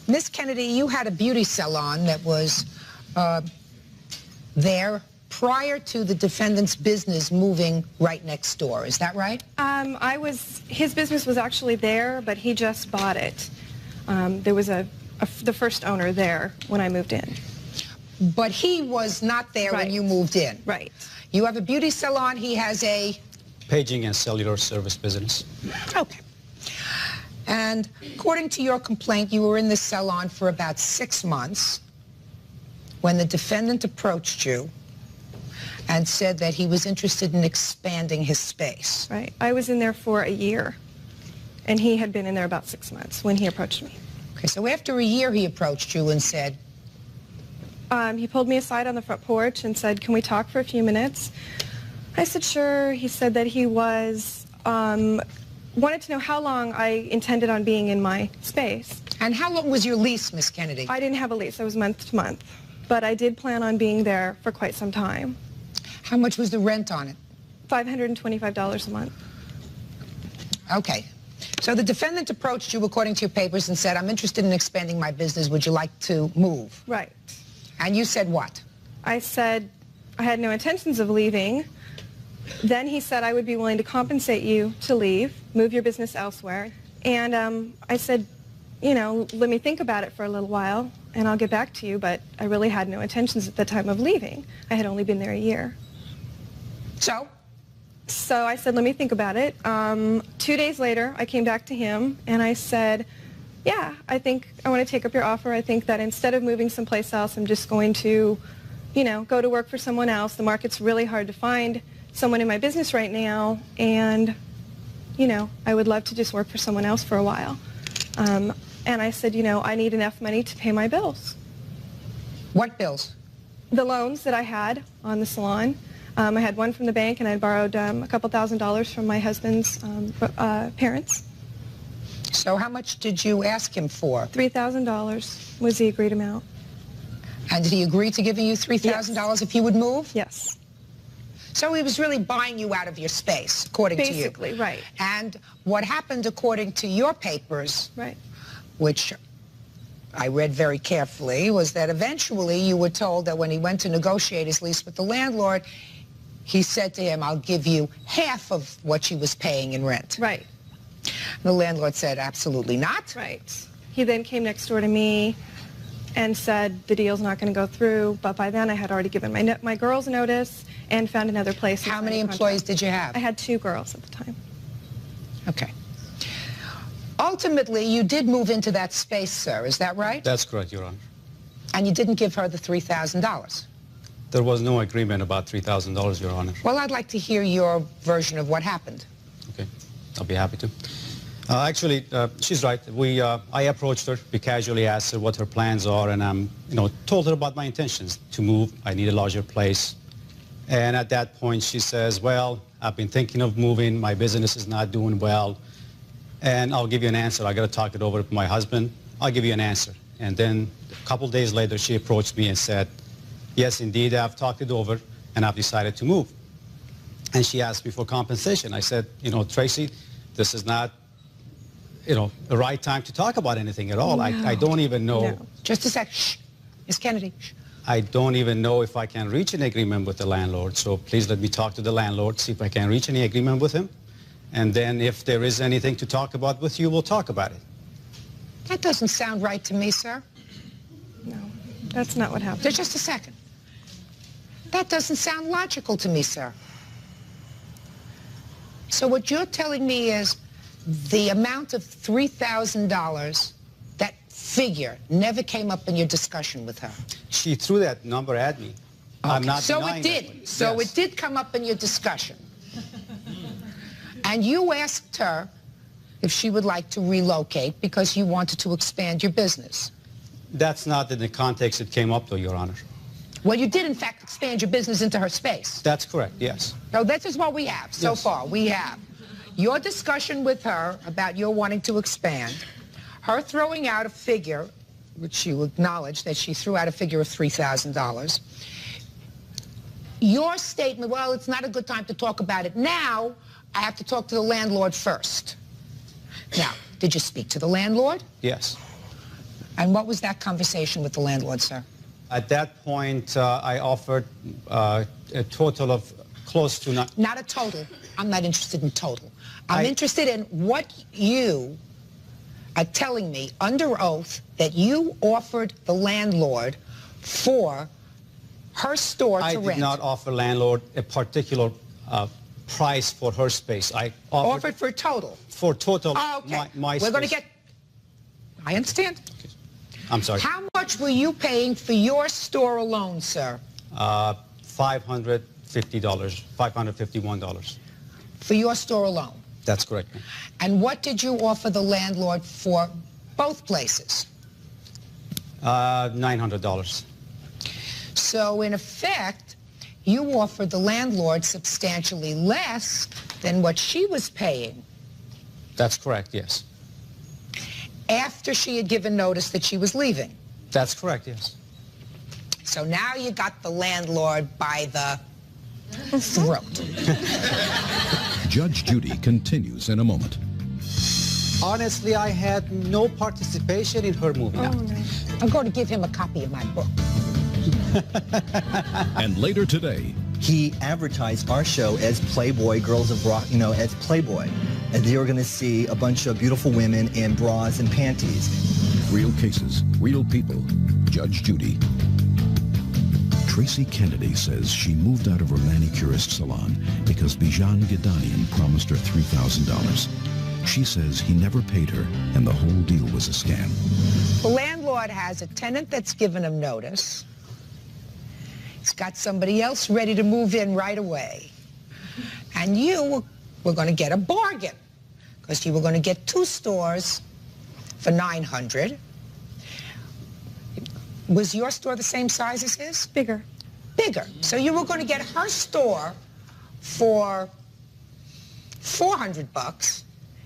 Miss Kennedy, you had a beauty salon that was there prior to the defendant's business moving right next door. Is that right? His business was actually there, but he just bought it. There was the first owner there when I moved in. But he was not there when you moved in. Right. You have a beauty salon. He has a... Paging and cellular service business. Okay. And according to your complaint, you were in this salon for about 6 months when the defendant approached you and said that he was interested in expanding his space. Right. I was in there for a year, and he had been in there about 6 months when he approached me. Okay, so after a year he approached you and said... He pulled me aside on the front porch and said, can we talk for a few minutes? I said, sure. He said that he was, wanted to know how long I intended on being in my space. And how long was your lease, Miss Kennedy? I didn't have a lease. I was month to month. But I did plan on being there for quite some time. How much was the rent on it? $525 a month. Okay. So the defendant approached you, according to your papers, and said, I'm interested in expanding my business. Would you like to move? Right. And you said what? I said I had no intentions of leaving. Then he said I would be willing to compensate you to leave, move your business elsewhere. And I said, you know, let me think about it for a little while, and I'll get back to you, but I really had no intentions at the time of leaving. I had only been there a year. So? So I said, let me think about it. 2 days later, I came back to him, and I said, yeah, I think I want to take up your offer. I think that instead of moving someplace else, I'm just going to, you know, go to work for someone else. The market's really hard to find someone in my business right now, and, you know, I would love to just work for someone else for a while. And I said, you know, I need enough money to pay my bills. What bills? the loans that I had on the salon. I had one from the bank, and I borrowed a couple $1,000s from my husband's parents. So how much did you ask him for? $3,000 was the agreed amount. And did he agree to giving you $3,000 if you would move? Yes. So he was really buying you out of your space, according to you. Basically, right. And what happened, according to your papers, right, which I read very carefully, was that eventually you were told that when he went to negotiate his lease with the landlord, he said to him, I'll give you half of what she was paying in rent. Right. The landlord said, absolutely not. Right. He then came next door to me and said the deal's not going to go through, but by then I had already given my girls notice and found another place. How many employees did you have? I had 2 girls at the time. Okay. Ultimately, you did move into that space, sir, is that right? That's correct, Your Honor. And you didn't give her the $3,000? There was no agreement about $3,000, Your Honor. Well, I'd like to hear your version of what happened. Okay, I'll be happy to. Actually, she's right. I approached her. We casually asked her what her plans are, and told her about my intentions to move. I need a larger place. And at that point, she says, well, I've been thinking of moving. My business is not doing well. And I'll give you an answer. I got to talk it over with my husband. I'll give you an answer. And then a couple days later, she approached me and said, yes, indeed, I've talked it over, and I've decided to move. And she asked me for compensation. I said, Tracy, this is not, the right time to talk about anything at all. No. I don't even know. No. Just a sec. Shh. Ms. Kennedy. Shh. I don't even know if I can reach an agreement with the landlord. So please let me talk to the landlord, see if I can reach any agreement with him. And then if there is anything to talk about with you, we'll talk about it. That doesn't sound right to me, sir. No, that's not what happened. Just a second. That doesn't sound logical to me, sir. So what you're telling me is the amount of $3,000, that figure, never came up in your discussion with her? She threw that number at me. Okay. I'm not So denying it did. that. So Yes. it did come up in your discussion. And you asked her if she would like to relocate because you wanted to expand your business. That's not in the context it came up, though, Your Honor. Well, you did, in fact, expand your business into her space. That's correct, yes. So this is what we have so far. We have your discussion with her about your wanting to expand, her throwing out a figure, which you acknowledge that she threw out a figure of $3,000. Your statement, well, it's not a good time to talk about it now. I have to talk to the landlord first. Now, did you speak to the landlord? Yes. And what was that conversation with the landlord, sir? At that point, I offered a total of close to... Not a total. I'm not interested in total. I'm interested in what you are telling me under oath that you offered the landlord for her store to rent. I did not offer landlord a particular price for her space. I offered for total. For total, Oh, okay. my We're space. going to get... I understand. I'm sorry. How much were you paying for your store alone, sir? $550, $551. For your store alone? That's correct. And what did you offer the landlord for both places? $900. So, in effect, you offered the landlord substantially less than what she was paying. That's correct, yes. After she had given notice that she was leaving. That's correct, yes. So now you got the landlord by the throat. Judge Judy continues in a moment. Honestly, I had no participation in her moving out. I'm going to give him a copy of my book. And later today, he advertised our show as Playboy Girls of Rock, as Playboy. And you're going to see a bunch of beautiful women in bras and panties. real cases, real people. Judge Judy. Tracy Kennedy says she moved out of her manicurist salon because Bijan Gidanian promised her $3,000. She says he never paid her and the whole deal was a scam. The landlord has a tenant that's given him notice. He's got somebody else ready to move in right away. And you were going to get a bargain because you were going to get 2 stores for $900. Was your store the same size as his? Bigger. bigger. So you were going to get her store for $400.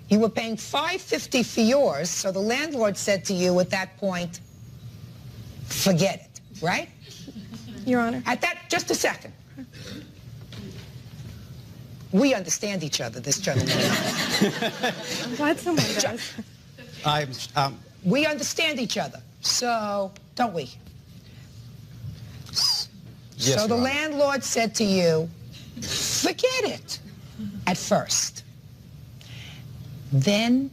You were paying $550 for yours, so the landlord said to you at that point, forget it, right? Your Honor. At that, just a second. We understand each other, this gentleman. I'm glad someone does. We understand each other, so don't we? Yes, so the Your Honor. landlord said to you, forget it, at first. Then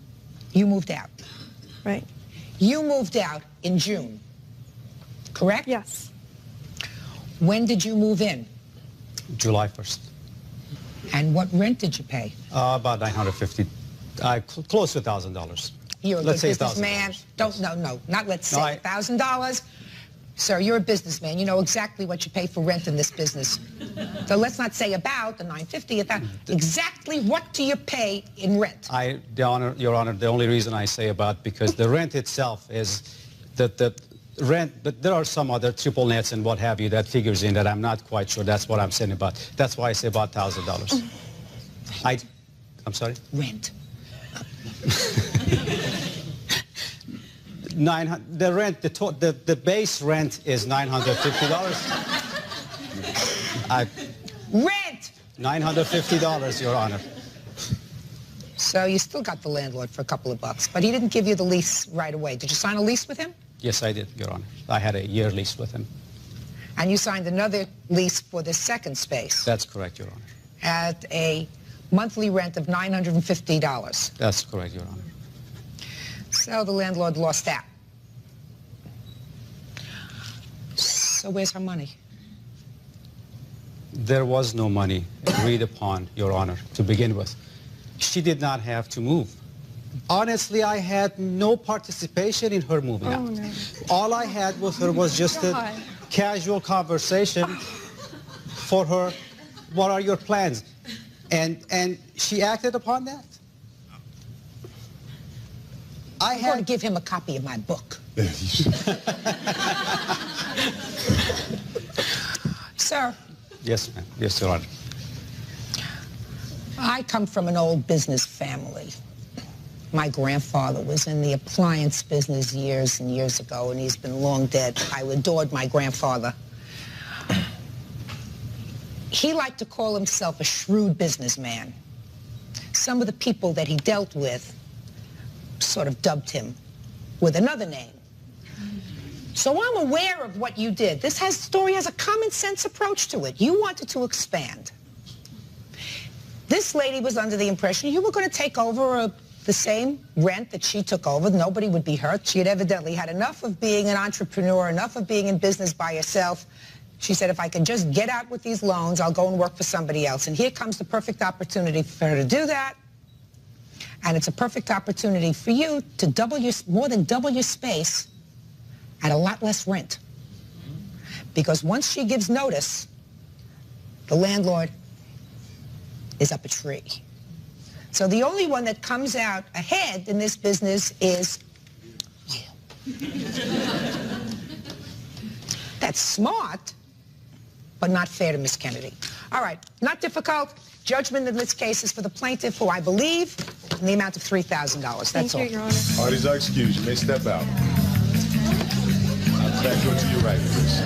you moved out. Right. You moved out in June, correct? Yes. When did you move in? July 1st. And what rent did you pay? About $950, close to $1,000. You're a Let's good say businessman. No, not let's say No, I- $1,000. Sir, you're a businessman. You know exactly what you pay for rent in this business. So let's not say about the $950. Exactly what do you pay in rent? Your Honor, the only reason I say about, because the rent itself is the rent, but there are some other triple nets and what have you that figures in that I'm not quite sure. That's what I'm saying about. That's why I say about $1,000. I'm sorry? Rent. The rent, the base rent is $950. Rent! $950, Your Honor. So you still got the landlord for a couple of bucks, but he didn't give you the lease right away. Did you sign a lease with him? Yes, I did, Your Honor. I had a year lease with him. And you signed another lease for the second space That's correct, Your Honor. at a monthly rent of $950. That's correct, Your Honor. So the landlord lost out. So where's her money? There was no money agreed upon, Your Honor, to begin with. She did not have to move. Honestly, I had no participation in her moving out. No. All I had with her was just a casual conversation for her, what are your plans? And she acted upon that. I'm going to give him a copy of my book. Sir. Yes, ma'am. Yes, Your Honor. I come from an old business family. My grandfather was in the appliance business years and years ago, and he's been long dead. I adored my grandfather. He liked to call himself a shrewd businessman. Some of the people that he dealt with sort of dubbed him with another name. So I'm aware of what you did. This story has a common sense approach to it. You wanted to expand. This lady was under the impression you were going to take over the same rent that she took over. Nobody would be hurt. She had evidently had enough of being an entrepreneur, enough of being in business by herself. She said, if I can just get out with these loans, I'll go and work for somebody else. And here comes the perfect opportunity for her to do that. And it's a perfect opportunity for you to more than double your space at a lot less rent. Because once she gives notice, the landlord is up a tree. So the only one that comes out ahead in this business is you. That's smart, but not fair to Miss Kennedy. All right, not difficult. Judgment in this case is for the plaintiff, who I believe in the amount of $3,000. That's all. Thank you, Your Honor. Parties are excused. You may step out. I'll back door to your right, please.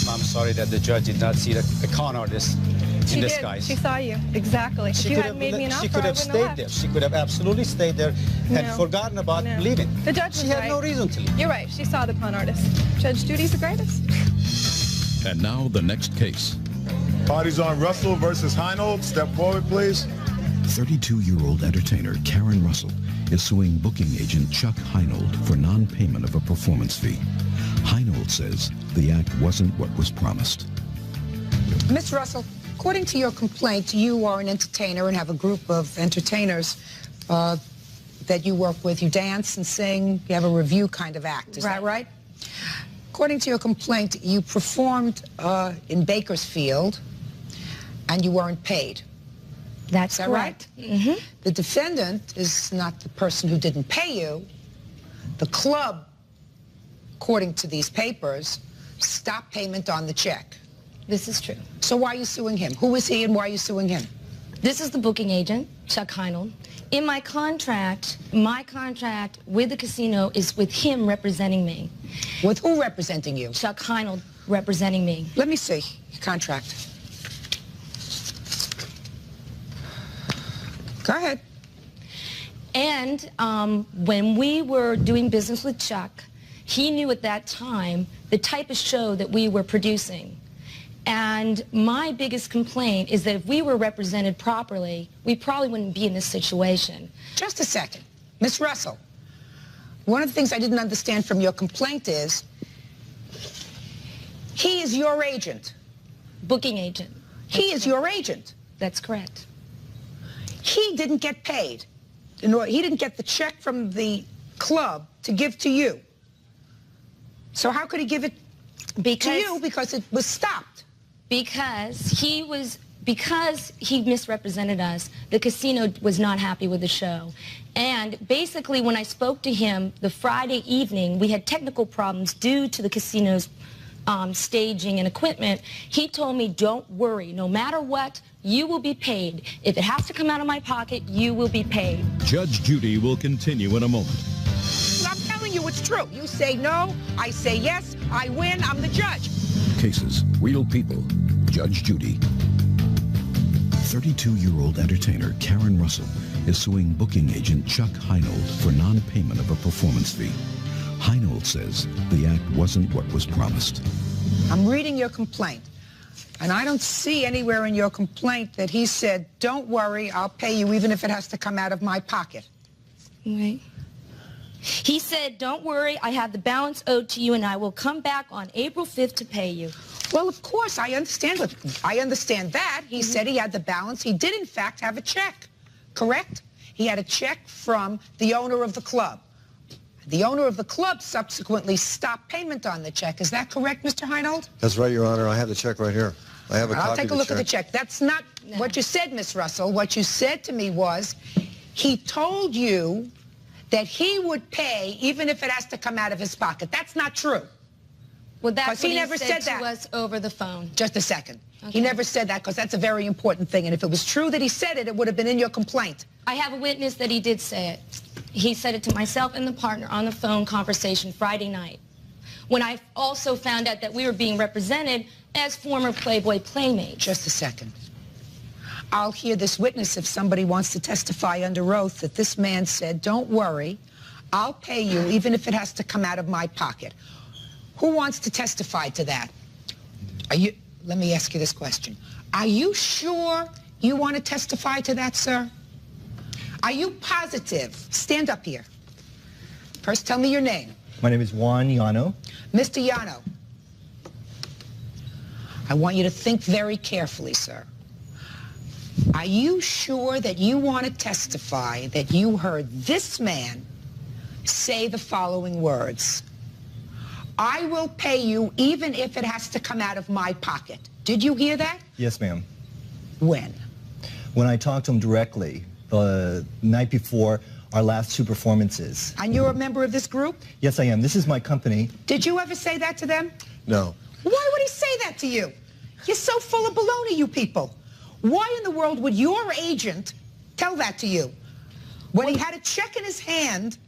I'm sorry that the judge did not see the con artist in disguise. She saw you, exactly. If you hadn't made me an offer, She could have stayed there. She could have absolutely stayed there and forgotten about leaving. The judge was She had no reason to leave. You're right. She saw the con artist. Judge Judy's the greatest. And now the next case. Parties on Russell versus Heinold. Step forward, please. 32-year-old entertainer Karen Russell is suing booking agent Chuck Heinold for non-payment of a performance fee. Heinold says the act wasn't what was promised. Miss Russell, according to your complaint, you are an entertainer and have a group of entertainers that you work with. You dance and sing. You have a review kind of act. Is that right? According to your complaint, you performed in Bakersfield and you weren't paid. That's correct. Right? Mm-hmm. The defendant is not the person who didn't pay you. The club, according to these papers, stop payment on the check. This is true. So why are you suing him? Who is he and why are you suing him? This is the booking agent, Chuck Heinold. In my contract with the casino is with him representing me. With who representing you? Chuck Heinold representing me. Let me see your contract. Go ahead. And when we were doing business with Chuck, he knew at that time the type of show that we were producing. And my biggest complaint is that if we were represented properly, we probably wouldn't be in this situation. Just a second. Miss Russell, one of the things I didn't understand from your complaint is he is your agent. Booking agent. He is your agent. That's correct. He didn't get paid. He didn't get the check from the club to give to you. So how could he give it to you? Because it was stopped. Because he misrepresented us, the casino was not happy with the show. And basically when I spoke to him the Friday evening, we had technical problems due to the casino's staging and equipment. He told me, don't worry, no matter what, you will be paid. If it has to come out of my pocket, you will be paid. Judge Judy will continue in a moment. I'm telling you it's true. You say no, I say yes, I win, I'm the judge. Cases, real people. Judge Judy. 32-year-old entertainer Karen Russell is suing booking agent Chuck Heinold for non-payment of a performance fee. Heinold says the act wasn't what was promised. I'm reading your complaint, and I don't see anywhere in your complaint that he said, don't worry, I'll pay you even if it has to come out of my pocket. Right. He said, don't worry, I have the balance owed to you and I will come back on April 5th to pay you. Well, of course, I understand that. He said he had the balance. He did, in fact, have a check, correct? He had a check from the owner of the club. The owner of the club subsequently stopped payment on the check. Is that correct, Mr. Heinold? That's right, Your Honor. I have the check right here. I have a copy of the check. I'll take a look at the check. That's not what you said, Miss Russell. What you said to me was he told you that he would pay even if it has to come out of his pocket. That's not true. Well, that's what he never said to us over the phone. Just a second. Okay. He never said that because that's a very important thing. And if it was true that he said it, it would have been in your complaint. I have a witness that he did say it. He said it to myself and the partner on the phone conversation Friday night, when I also found out that we were being represented as former Playboy playmates. Just a second. I'll hear this witness if somebody wants to testify under oath that this man said, don't worry, I'll pay you even if it has to come out of my pocket. Who wants to testify to that? Let me ask you this question. Are you sure you want to testify to that, sir? Are you positive? Stand up here. First, tell me your name. My name is Juan Llano. Mr. Llano, I want you to think very carefully, sir. Are you sure that you want to testify that you heard this man say the following words? I will pay you even if it has to come out of my pocket. Did you hear that? Yes, ma'am. When? When I talked to him directly the night before our last two performances. And you're a member of this group? Yes, I am. This is my company. Did you ever say that to them? No. Why would he say that to you? You're so full of baloney, you people. Why in the world would your agent tell that to you? When he had a check in his hand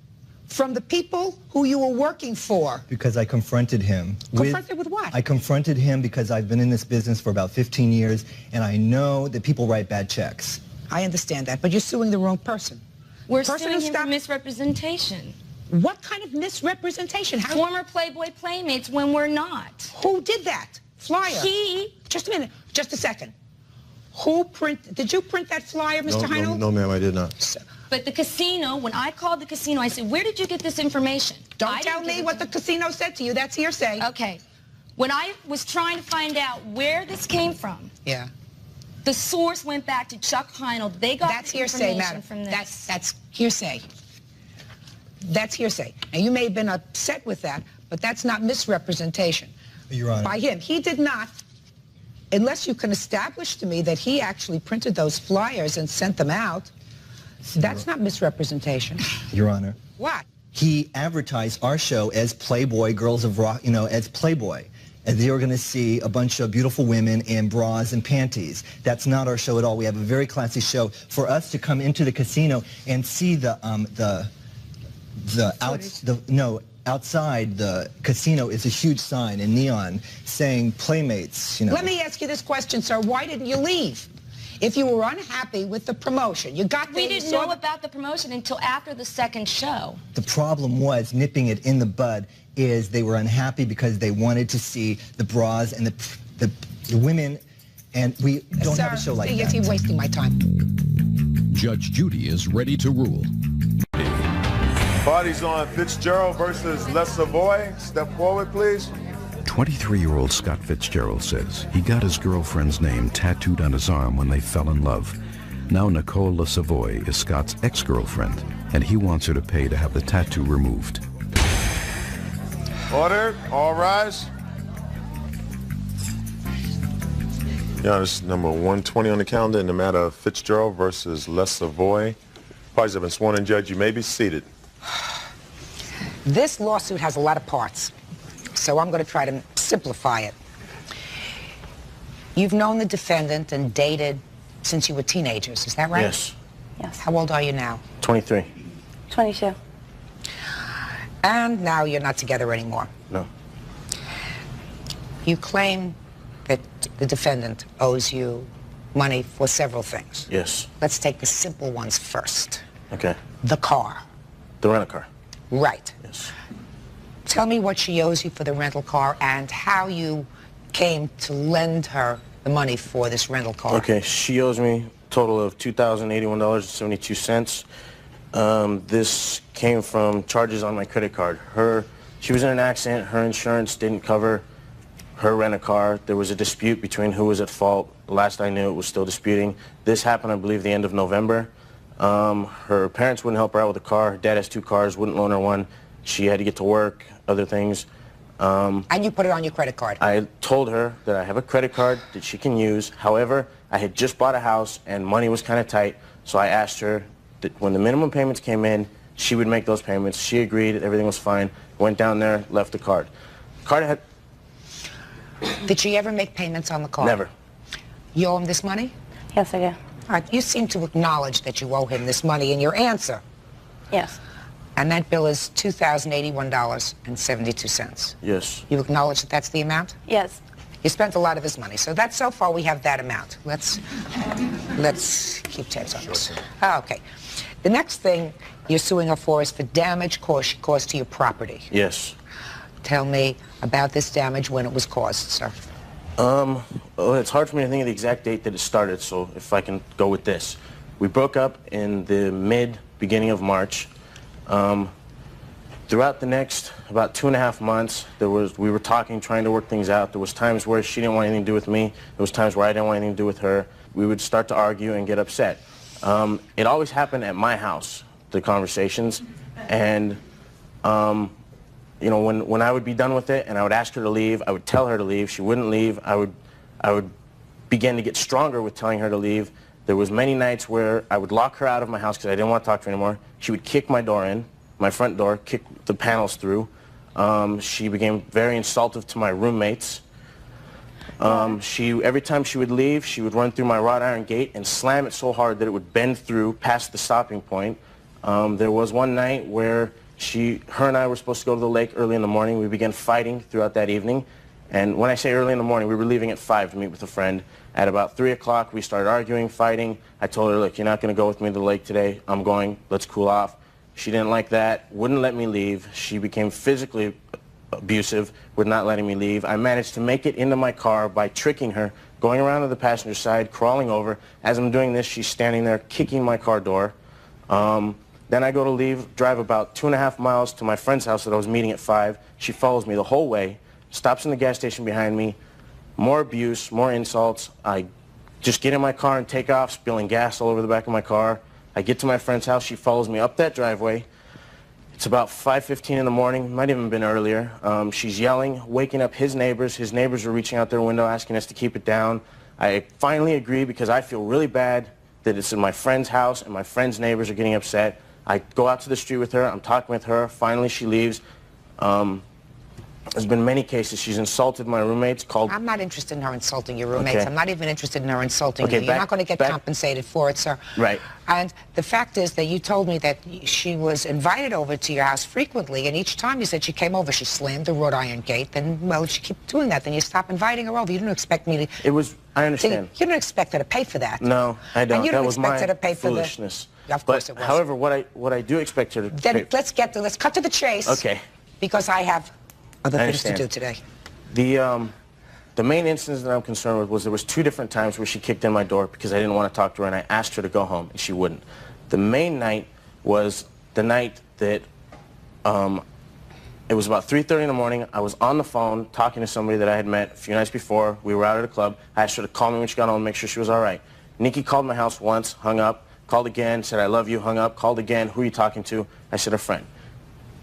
from the people who you were working for. Because I confronted him. Confronted with what? I confronted him because I've been in this business for about 15 years, and I know that people write bad checks. I understand that, but you're suing the wrong person. We're suing him for misrepresentation. What kind of misrepresentation? Former Playboy playmates when we're not. Who did that? Flyer. He. Just a minute. Just a second. Did you print that flyer, Mr. Heinold? No, ma'am, I did not. But the casino, when I called the casino, I said, where did you get this information? Don't tell me what the casino said to you. That's hearsay. Okay. When I was trying to find out where this came from, yeah, the source went back to Chuck Heinold. They got that's the hearsay, information madam. From this. That's hearsay. That's hearsay. Now, you may have been upset with that, but that's not misrepresentation. Your Honor. By him. He did not, unless you can establish to me that he actually printed those flyers and sent them out, that's not misrepresentation. Your Honor. What? He advertised our show as Playboy, Girls of Rock, as Playboy. and you're going to see a bunch of beautiful women in bras and panties. That's not our show at all. We have a very classy show. For us to come into the casino and see outside the casino is a huge sign in neon saying Playmates, you know. Let me ask you this question, sir. Why didn't you leave? If you were unhappy with the promotion, you got there. We didn't know about the promotion until after the second show. The problem was, nipping it in the bud, is they were unhappy because they wanted to see the bras and the women, and we don't have a show like that. You're wasting my time. Judge Judy is ready to rule. Party's on. Fitzgerald versus Les Savoy. Step forward, please. 23-year-old Scott Fitzgerald says he got his girlfriend's name tattooed on his arm when they fell in love. Now Nicole Le Savoy is Scott's ex-girlfriend, and he wants her to pay to have the tattoo removed. Order. All rise. Yeah, this is number 120 on the calendar in the matter of Fitzgerald versus Les Savoy. Parties have been sworn in. Judge, you may be seated. This lawsuit has a lot of parts, so I'm going to try to simplify it. You've known the defendant and dated since you were teenagers, is that right? Yes. Yes. How old are you now? 23. 22. And now you're not together anymore. No. You claim that the defendant owes you money for several things. Yes. Let's take the simple ones first. Okay. The car. The rental car. Right. Yes. Tell me what she owes you for the rental car and how you came to lend her the money for this rental car. Okay, she owes me a total of $2,081.72. This came from charges on my credit card. She was in an accident. Her insurance didn't cover her rent-a-car. There was a dispute between who was at fault. Last I knew, it was still disputing. This happened, I believe, the end of November. Her parents wouldn't help her out with the car. Her dad has 2 cars, wouldn't loan her one. She had to get to work, other things. And you put it on your credit card? I told her that I have a credit card that she can use. However, I had just bought a house and money was kind of tight, so I asked her that when the minimum payments came in, she would make those payments. She agreed, everything was fine. Went down there, left the card. Did she ever make payments on the card? Never. You owe him this money? Yes, I do. All right, you seem to acknowledge that you owe him this money in your answer. Yes. And that bill is $2,081.72. Yes. You acknowledge that that's the amount? Yes. You spent a lot of his money, so that's so far we have that amount. Let's keep tabs on this. Okay. The next thing you're suing her for is for damage caused to your property. Yes. Tell me about this damage, when it was caused, sir. Well, it's hard for me to think of the exact date that it started, so if I can go with this. We broke up in the beginning of March. Throughout the next about 2.5 months, we were talking, trying to work things out. There was times where she didn't want anything to do with me. There was times where I didn't want anything to do with her. We would start to argue and get upset. It always happened at my house, the conversations, and you know, when I would be done with it and I would ask her to leave, I would tell her to leave. She wouldn't leave. I would begin to get stronger with telling her to leave. There was many nights where I would lock her out of my house because I didn't want to talk to her anymore. She would kick my door in, my front door, kick the panels through. She became very insultive to my roommates. Every time she would leave, she would run through my wrought iron gate and slam it so hard that it would bend through past the stopping point. There was one night where her and I were supposed to go to the lake early in the morning. We began fighting throughout that evening. And when I say early in the morning, we were leaving at 5 to meet with a friend. At about 3 o'clock, we started arguing, fighting. I told her, look, you're not going to go with me to the lake today. I'm going. Let's cool off. She didn't like that, wouldn't let me leave. She became physically abusive, with not letting me leave. I managed to make it into my car by tricking her, going around to the passenger side, crawling over. As I'm doing this, she's standing there kicking my car door. Then I go to leave, drive about 2.5 miles to my friend's house that I was meeting at 5. She follows me the whole way, stops in the gas station behind me. More abuse, more insults. I just get in my car and take off, spilling gas all over the back of my car. I get to my friend's house. She follows me up that driveway. It's about 5:15 in the morning, might even been earlier. She's yelling, waking up his neighbors. His neighbors are reaching out their window, asking us to keep it down. I finally agree because I feel really bad that it's in my friend's house and my friend's neighbors are getting upset. I go out to the street with her. I'm talking with her. Finally, she leaves. There's been many cases. She's insulted my roommates, called... I'm not interested in her insulting your roommates. Okay. I'm not even interested in her insulting Okay, you. You're not going to get compensated for it, sir. Right. And the fact is that you told me that she was invited over to your house frequently, and each time you said she came over, she slammed the wrought iron gate. Then, well, if she keeps doing that, then you stop inviting her over. You didn't expect me to... It was... I understand. You didn't expect her to pay for that. No, I don't. And you That don't was expect my her to pay for foolishness. Of course it was. However, what I do expect her to Then let's cut to the chase. Okay. Because I have other things to do today. The main instance that I'm concerned with was there was 2 different times where she kicked in my door because I didn't want to talk to her, and I asked her to go home, and she wouldn't. The main night was the night that it was about 3:30 in the morning. I was on the phone talking to somebody that I had met a few nights before. We were out at a club. I asked her to call me when she got home, make sure she was all right. Nikki called my house once, hung up, called again, said I love you, hung up, called again, who are you talking to? I said a friend.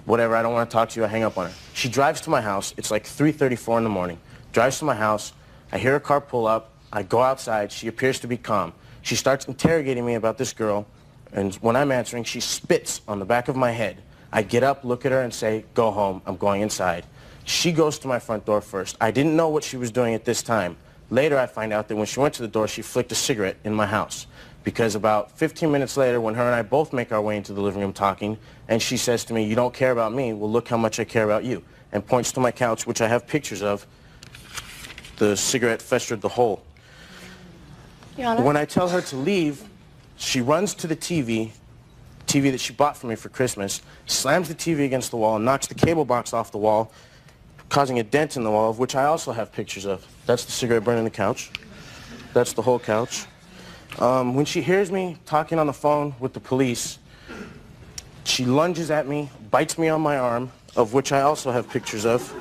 Whatever, I don't want to talk to you, I hang up on her. She drives to my house, it's like 3:34 in the morning, drives to my house, I hear her car pull up, I go outside, she appears to be calm. She starts interrogating me about this girl, and when I'm answering, she spits on the back of my head. I get up, look at her, and say, go home, I'm going inside. She goes to my front door first. I didn't know what she was doing at this time. Later, I find out that when she went to the door, she flicked a cigarette in my house. Because about 15 minutes later, when her and I both make our way into the living room talking, and she says to me, you don't care about me, well, look how much I care about you, and points to my couch, which I have pictures of. The cigarette festered the hole. Your Honor? When I tell her to leave, she runs to the TV that she bought for me for Christmas, slams the TV against the wall, and knocks the cable box off the wall, causing a dent in the wall, of which I also have pictures of. That's the cigarette burning the couch. That's the whole couch. When she hears me talking on the phone with the police, she lunges at me, bites me on my arm, of which I also have pictures of.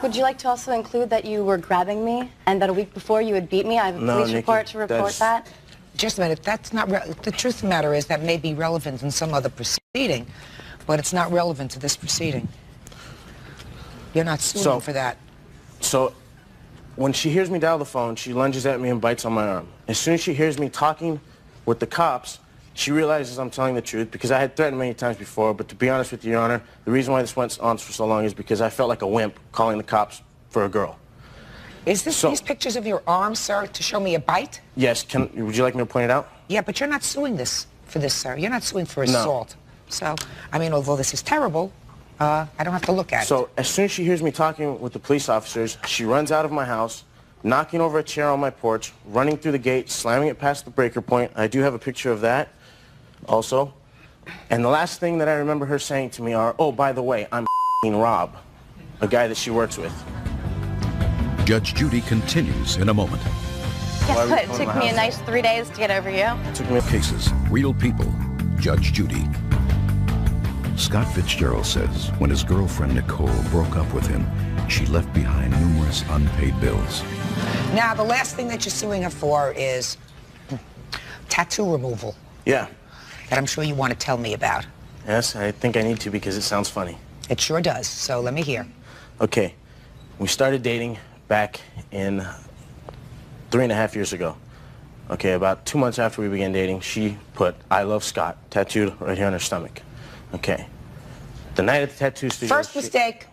Would you like to also include that you were grabbing me and that a week before you would beat me? I have a police report to report that. Just a minute, that's not... The truth of the matter is that may be relevant in some other proceeding, but it's not relevant to this proceeding. You're not suing for that. So, when she hears me dial the phone, she lunges at me and bites on my arm. As soon as she hears me talking with the cops, she realizes I'm telling the truth because I had threatened many times before, but to be honest with you, Your Honor, the reason why this went on for so long is because I felt like a wimp calling the cops for a girl. Is this these pictures of your arm, sir, to show me a bite? Yes. Would you like me to point it out? Yeah, but you're not suing for this, sir. You're not suing for assault. No. So, I mean, although this is terrible, I don't have to look at it. So, as soon as she hears me talking with the police officers, she runs out of my house, knocking over a chair on my porch, running through the gate, slamming it past the breaker point. I do have a picture of that also. And the last thing that I remember her saying to me are, oh, by the way, I'm Rob, a guy that she works with. Judge Judy continues in a moment. Guess what? It took me a nice 3 days to get over you. Cases, real people. Judge Judy. Scott Fitzgerald says when his girlfriend Nicole broke up with him, she left behind numerous unpaid bills. Now, the last thing that you're suing her for is tattoo removal. Yeah. That I'm sure you want to tell me about. Yes, I think I need to because it sounds funny. It sure does, so let me hear. Okay, we started dating back in 3.5 years ago. Okay, about 2 months after we began dating, she put, I love Scott, tattooed right here on her stomach. Okay. The night at the tattoo studio... First mistake.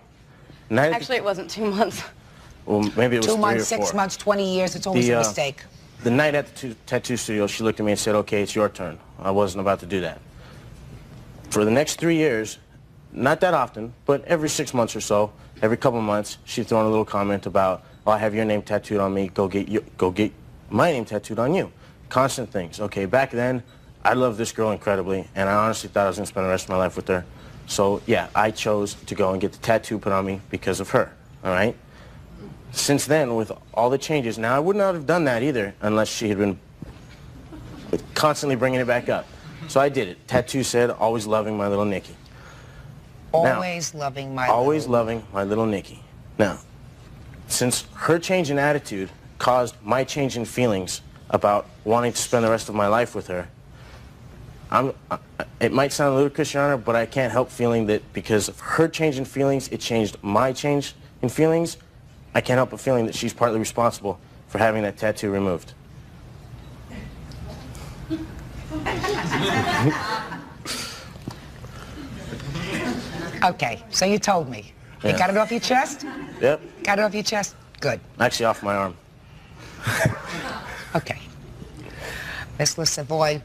Actually, it wasn't 2 months. Well, maybe it was 2 months, 3 or 4. 6 months, 20 years, it's always a mistake. The night at the tattoo studio, she looked at me and said, okay, it's your turn. I wasn't about to do that. For the next 3 years, not that often, but every 6 months or so, every couple of months, she'd throw in a little comment about, oh, I have your name tattooed on me, go get my name tattooed on you. Constant things. Okay, back then, I loved this girl incredibly, and I honestly thought I was going to spend the rest of my life with her. So, yeah, I chose to go and get the tattoo put on me because of her, all right? Since then, with all the changes, now I would not have done that either unless she had been constantly bringing it back up. So I did it. Tattoo said, always loving my little Nikki. Always loving my Always loving my little Nikki. Now, since her change in attitude caused my change in feelings about wanting to spend the rest of my life with her, it might sound ludicrous, Your Honor, but I can't help feeling that because of her change in feelings, it changed my change in feelings. I can't help but feeling that she's partly responsible for having that tattoo removed. Okay, so you told me. Yeah. You got it off your chest? Yep. Got it off your chest? Good. Actually, off my arm. Okay. Miss Lissavoy,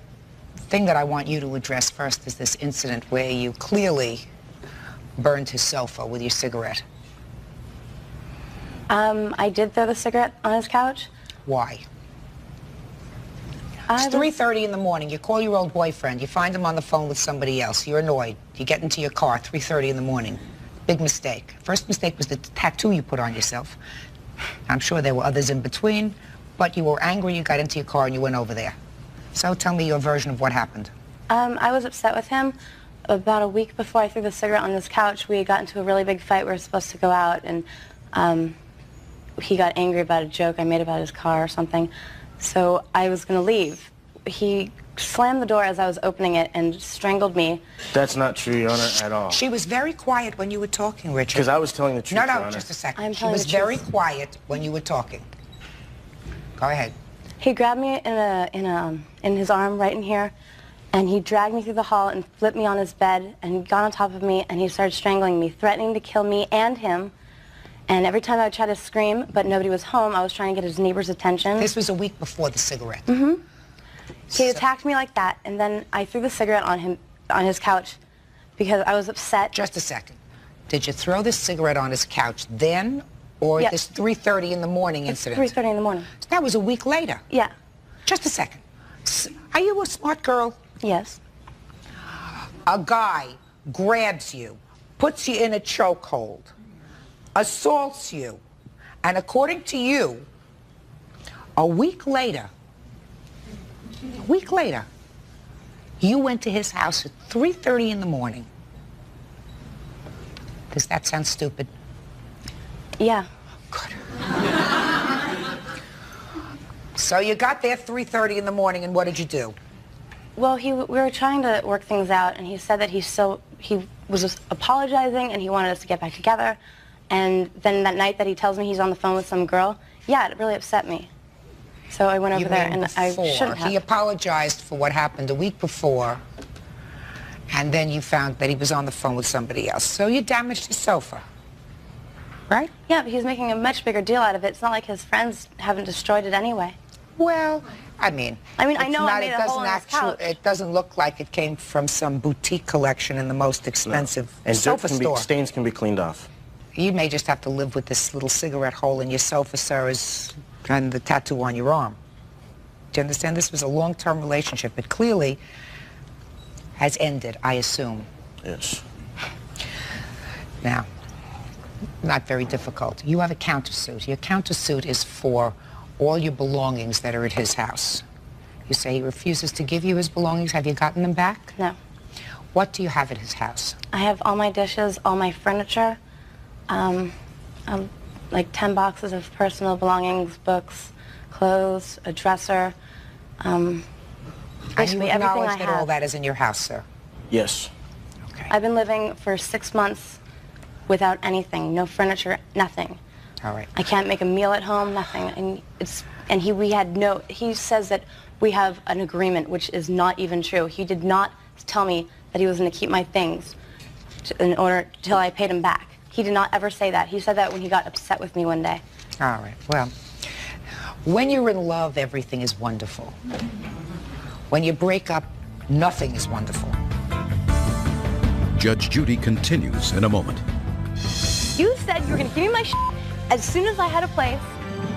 the thing that I want you to address first is this incident where you clearly burned his sofa with your cigarette. I did throw the cigarette on his couch. Why? It's 3:30 in the morning. You call your old boyfriend. You find him on the phone with somebody else. You're annoyed. You get into your car, 3:30 in the morning. Big mistake. First mistake was the tattoo you put on yourself. I'm sure there were others in between, but you were angry, you got into your car, and you went over there. So tell me your version of what happened. I was upset with him. About a week before I threw the cigarette on his couch, we got into a really big fight. We were supposed to go out, and he got angry about a joke I made about his car or something. So I was going to leave. He slammed the door as I was opening it and strangled me. That's not true, Your Honor, at all. She was very quiet when you were talking, Richard. Because I was telling the truth, No, Your no, Honor. just a second. I'm She telling was the truth. very quiet when you were talking. Go ahead. He grabbed me in his arm right in here, and he dragged me through the hall and flipped me on his bed and got on top of me, and he started strangling me, threatening to kill me and him. And every time I would try to scream, but nobody was home, I was trying to get his neighbor's attention. This was a week before the cigarette. Mm-hmm. He attacked me like that, and then I threw the cigarette on him, on his couch, because I was upset. Just a second. Did you throw this cigarette on his couch then, or Yes. this 3:30 in the morning incident? 3:30 in the morning. That was a week later. Yeah. Just a second. Are you a smart girl? Yes. A guy grabs you, puts you in a chokehold, assaults you, and according to you, a week later, you went to his house at 3:30 in the morning. Does that sound stupid? Yeah. Good. So you got there 3:30 in the morning, and what did you do? Well, we were trying to work things out, and he said that he was just apologizing, and he wanted us to get back together. And then that night that he tells me he's on the phone with some girl, yeah, it really upset me. So I went over You there, mean and I before. shouldn't have. He apologized for what happened a week before, and then you found that he was on the phone with somebody else. So you damaged his sofa, right? Yeah, but he's making a much bigger deal out of it. It's not like his friends haven't destroyed it anyway. Well, I mean, I it's know not, I made a hole in his couch. It doesn't look like it came from some boutique collection in the most expensive And dirt sofa can store. stains can be cleaned off. You may just have to live with this little cigarette hole in your sofa, sir, and the tattoo on your arm. Do you understand? This was a long-term relationship. It clearly has ended, I assume. Yes. Now, not very difficult. You have a countersuit. Your countersuit is for all your belongings that are at his house. You say he refuses to give you his belongings. Have you gotten them back? No. What do you have at his house? I have all my dishes, all my furniture, like 10 boxes of personal belongings, books, clothes, a dresser, And you basically everything I acknowledge that all have. that is in your house, sir? Yes. I've been living for 6 months without anything, no furniture, nothing. All right. I can't make a meal at home, nothing. And he says that we have an agreement, which is not even true. He did not tell me that he was going to keep my things till I paid him back. He did not ever say that. He said that when he got upset with me one day. All right. Well, when you're in love, everything is wonderful. When you break up, nothing is wonderful. Judge Judy continues in a moment. You said you were going to give me my as soon as I had a place.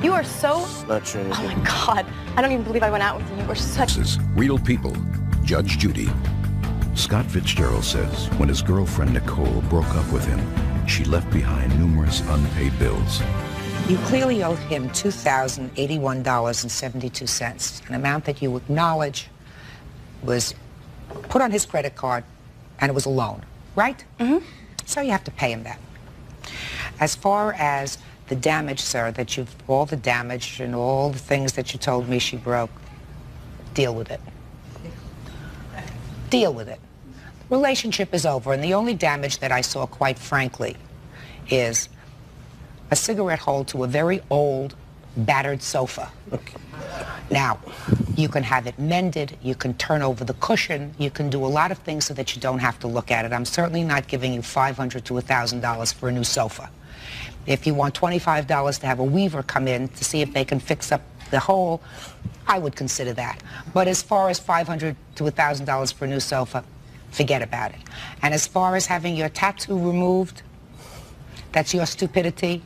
You are so... Not true. Oh, my God. I don't even believe I went out with you. You were such... This is Real People, Judge Judy. Scott Fitzgerald says when his girlfriend Nicole broke up with him, she left behind numerous unpaid bills. You clearly owed him $2,081.72, an amount that you acknowledge was put on his credit card, and it was a loan, right? Mm-hmm. So you have to pay him that. As far as the damage, sir, all the damage and all the things that you told me she broke, deal with it. Deal with it. Relationship is over, and the only damage that I saw, quite frankly, is a cigarette hole to a very old, battered sofa. Okay. Now, You can have it mended. You can turn over the cushion. You can do a lot of things so that you don't have to look at it. I'm certainly not giving you $500 to $1,000 for a new sofa. If you want $25 to have a weaver come in to see if they can fix up the hole, I would consider that. But as far as $500 to $1,000 for a new sofa, forget about it. And as far as having your tattoo removed, that's your stupidity.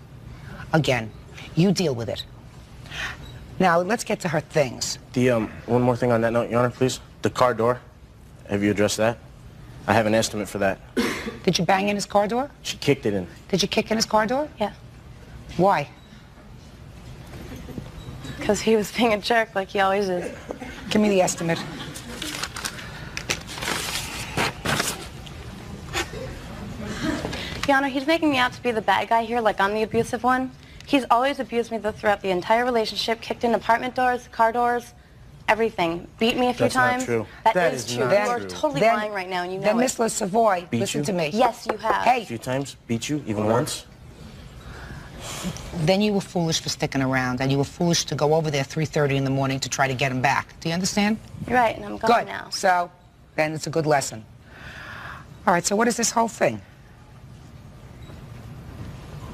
Again, you deal with it. Now, let's get to her things. One more thing on that note, Your Honor, please. The car door, have you addressed that? I have an estimate for that. Did you bang in his car door? She kicked it in. Did you kick in his car door? Yeah. Why? Because he was being a jerk like he always is. Give me the estimate. Your Honor, he's making me out to be the bad guy here, like I'm the abusive one. He's always abused me throughout the entire relationship, kicked in apartment doors, car doors, everything. Beat me a few times. That's not true. That is true. You are totally lying right now, and you know then it. Miss Savoy, listen to me. Yes, you have. Hey. A few times? Beat you? Even once? Then you were foolish for sticking around, and you were foolish to go over there 3:30 in the morning to try to get him back. Do you understand? You're right, and I'm gone now. So, then it's a good lesson. All right, so what is this whole thing?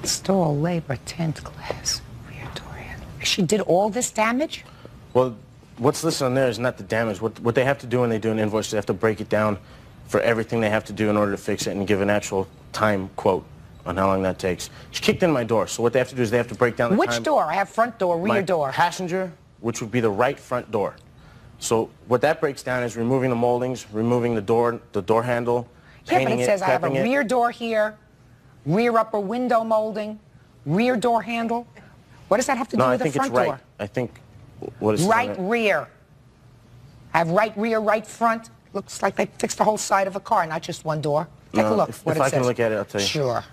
Stall, labor, tent, glass, rear door handle. She did all this damage? Well, what's listed on there is not the damage. What they have to do when they do an invoice, they have to break it down for everything they have to do in order to fix it and give an actual time quote on how long that takes. She kicked in my door, so what they have to do is they have to break down the time. Which door? I have front door, rear door. Passenger, which would be the right front door. So what that breaks down is removing the moldings, removing the door handle, painting it says I have a prepping it. rear door here, rear upper window molding, rear door handle. What does that have to do with the front door? No, I think it's right. I think what is right rear. I have right rear, right front. Looks like they fixed the whole side of a car, not just one door. Take a look. If what it I says. can look at it, I'll tell you. Sure.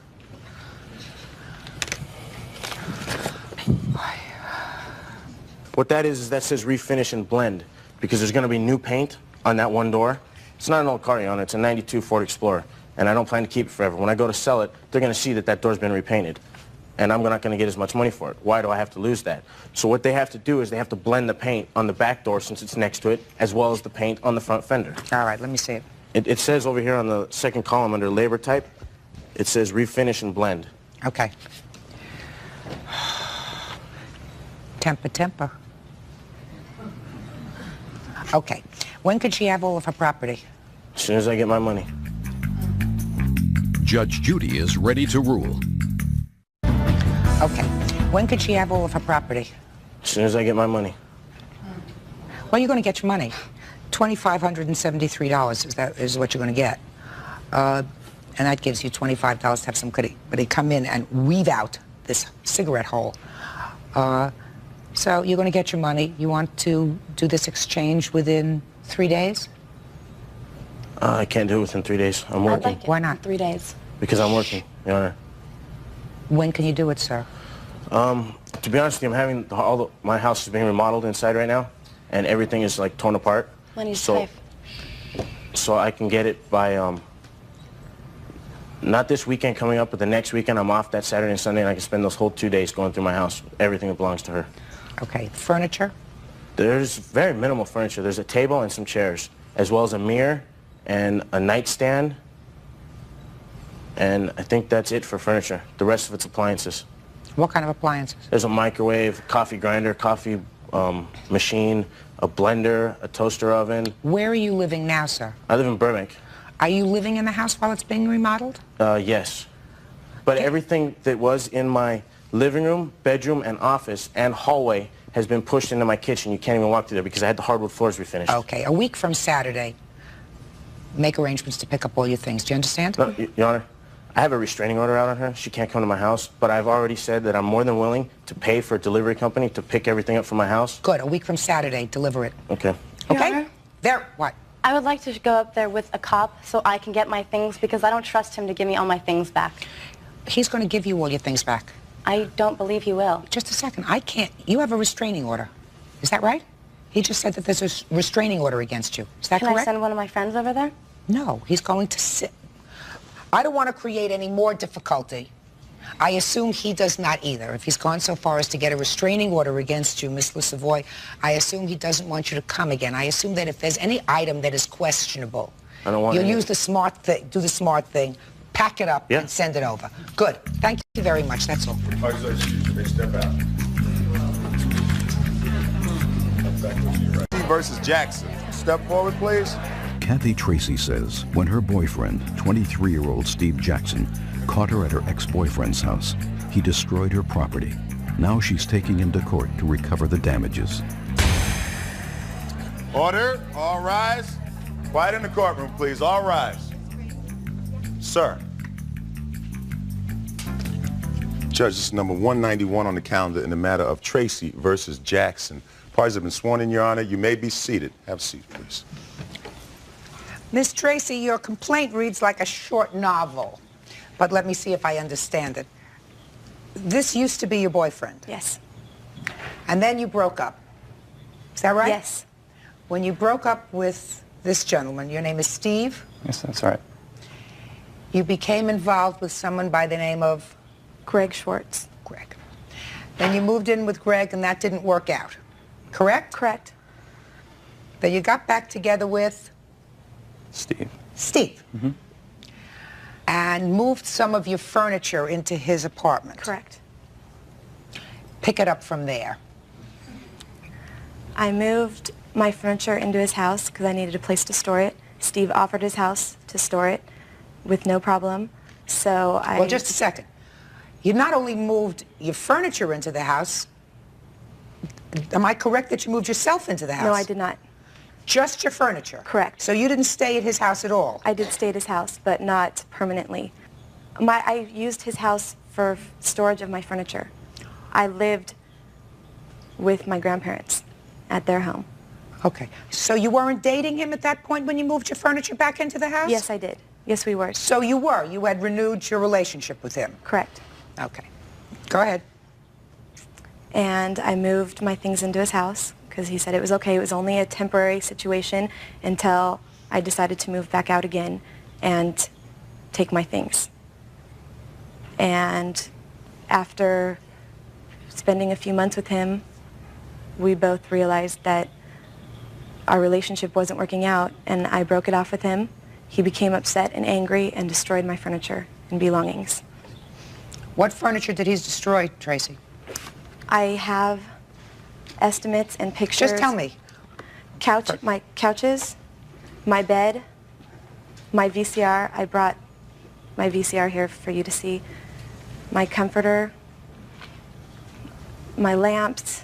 What that is that says refinish and blend, because there's going to be new paint on that one door. It's not an old car, Your Honor. It's a 92 Ford Explorer, and I don't plan to keep it forever. When I go to sell it, they're going to see that that door's been repainted, and I'm not going to get as much money for it. Why do I have to lose that? So what they have to do is they have to blend the paint on the back door, since it's next to it, as well as the paint on the front fender. All right, let me see it. It says over here on the second column under labor type, it says refinish and blend. Okay. Temper. Okay. When could she have all of her property? As soon as I get my money. Judge Judy is ready to rule. Okay. When could she have all of her property? As soon as I get my money. Well, you're going to get your money. $2,573 is what you're going to get. And that gives you $25 to have somebody come in and weave out this cigarette hole. So you're going to get your money. You want to do this exchange within 3 days? I can't do it within 3 days. I'm working. I'd like it Why not? 3 days. Because I'm working, Your Honor. When can you do it, sir? To be honest with you, I'm having my house is being remodeled inside right now, and everything is like torn apart. Money's safe. So I can get it by not this weekend coming up, but the next weekend. I'm off that Saturday and Sunday, and I can spend those whole 2 days going through my house, everything that belongs to her. Okay. Furniture? There's very minimal furniture. There's a table and some chairs, as well as a mirror and a nightstand. And I think that's it for furniture. The rest of it's appliances. What kind of appliances? There's a microwave, coffee grinder, coffee machine, a blender, a toaster oven. Where are you living now, sir? I live in Burbank. Are you living in the house while it's being remodeled? Yes. But everything that was in my living room, bedroom, and office and hallway has been pushed into my kitchen. You can't even walk through there because I had the hardwood floors refinished. Okay. A week from Saturday, make arrangements to pick up all your things. Do you understand? No, Your Honor, I have a restraining order out on her. She can't come to my house, but I've already said that I'm more than willing to pay for a delivery company to pick everything up from my house. Good. A week from Saturday, deliver it. Okay. Okay? There. What? I would like to go up there with a cop so I can get my things because I don't trust him to give me all my things back. He's going to give you all your things back. I don't believe he will. Just a second. I can't. You have a restraining order. Is that right? He just said that there's a restraining order against you. Is that Can correct? I send one of my friends over there? No. He's going to sit. I don't want to create any more difficulty I assume he does not either. If he's gone so far as to get a restraining order against you, Miss LeSavoy, I assume he doesn't want you to come again. I assume that if there's any item that is questionable, I don't want you'll any. use the smart thing, do the smart thing, pack it up and send it over. Good. Thank you very much. That's all. Step out. Versus Jackson. Step forward, please. Kathy Tracy says when her boyfriend, 23-year-old Steve Jackson, caught her at her ex-boyfriend's house, he destroyed her property. Now she's taking him to court to recover the damages. Order. All rise. Quiet in the courtroom, please. All rise. Sir. Judge, this is number 191 on the calendar in the matter of Tracy versus Jackson. Parties have been sworn in, Your Honor. You may be seated. Have a seat, please. Miss Tracy, your complaint reads like a short novel, but let me see if I understand it. This used to be your boyfriend? Yes. And then you broke up. Is that right? Yes. When you broke up with this gentleman, your name is Steve? Yes, that's right. You became involved with someone by the name of? Greg Schwartz. Greg. Then you moved in with Greg and that didn't work out, correct? Correct. Then you got back together with? Steve. Steve. Mm-hmm. And moved some of your furniture into his apartment. Correct. Pick it up from there. I moved my furniture into his house because I needed a place to store it. Steve offered his house to store it with no problem. So I... Well, just a second. You not only moved your furniture into the house, am I correct that you moved yourself into the house? No, I did not. Just your furniture? Correct. So you didn't stay at his house at all? I did stay at his house, but not permanently. I used his house for storage of my furniture. I lived with my grandparents at their home. Okay. So you weren't dating him at that point when you moved your furniture back into the house? Yes, I did. Yes, we were. So you were? You had renewed your relationship with him? Correct. Okay. Go ahead. And I moved my things into his house because he said it was okay. It was only a temporary situation until I decided to move back out again and take my things. And after spending a few months with him, we both realized that our relationship wasn't working out, and I broke it off with him. He became upset and angry and destroyed my furniture and belongings. What furniture did he destroy, Tracy? I have estimates and pictures. Just tell me. My couches, my bed, my VCR. I brought my VCR here for you to see. My comforter, my lamps.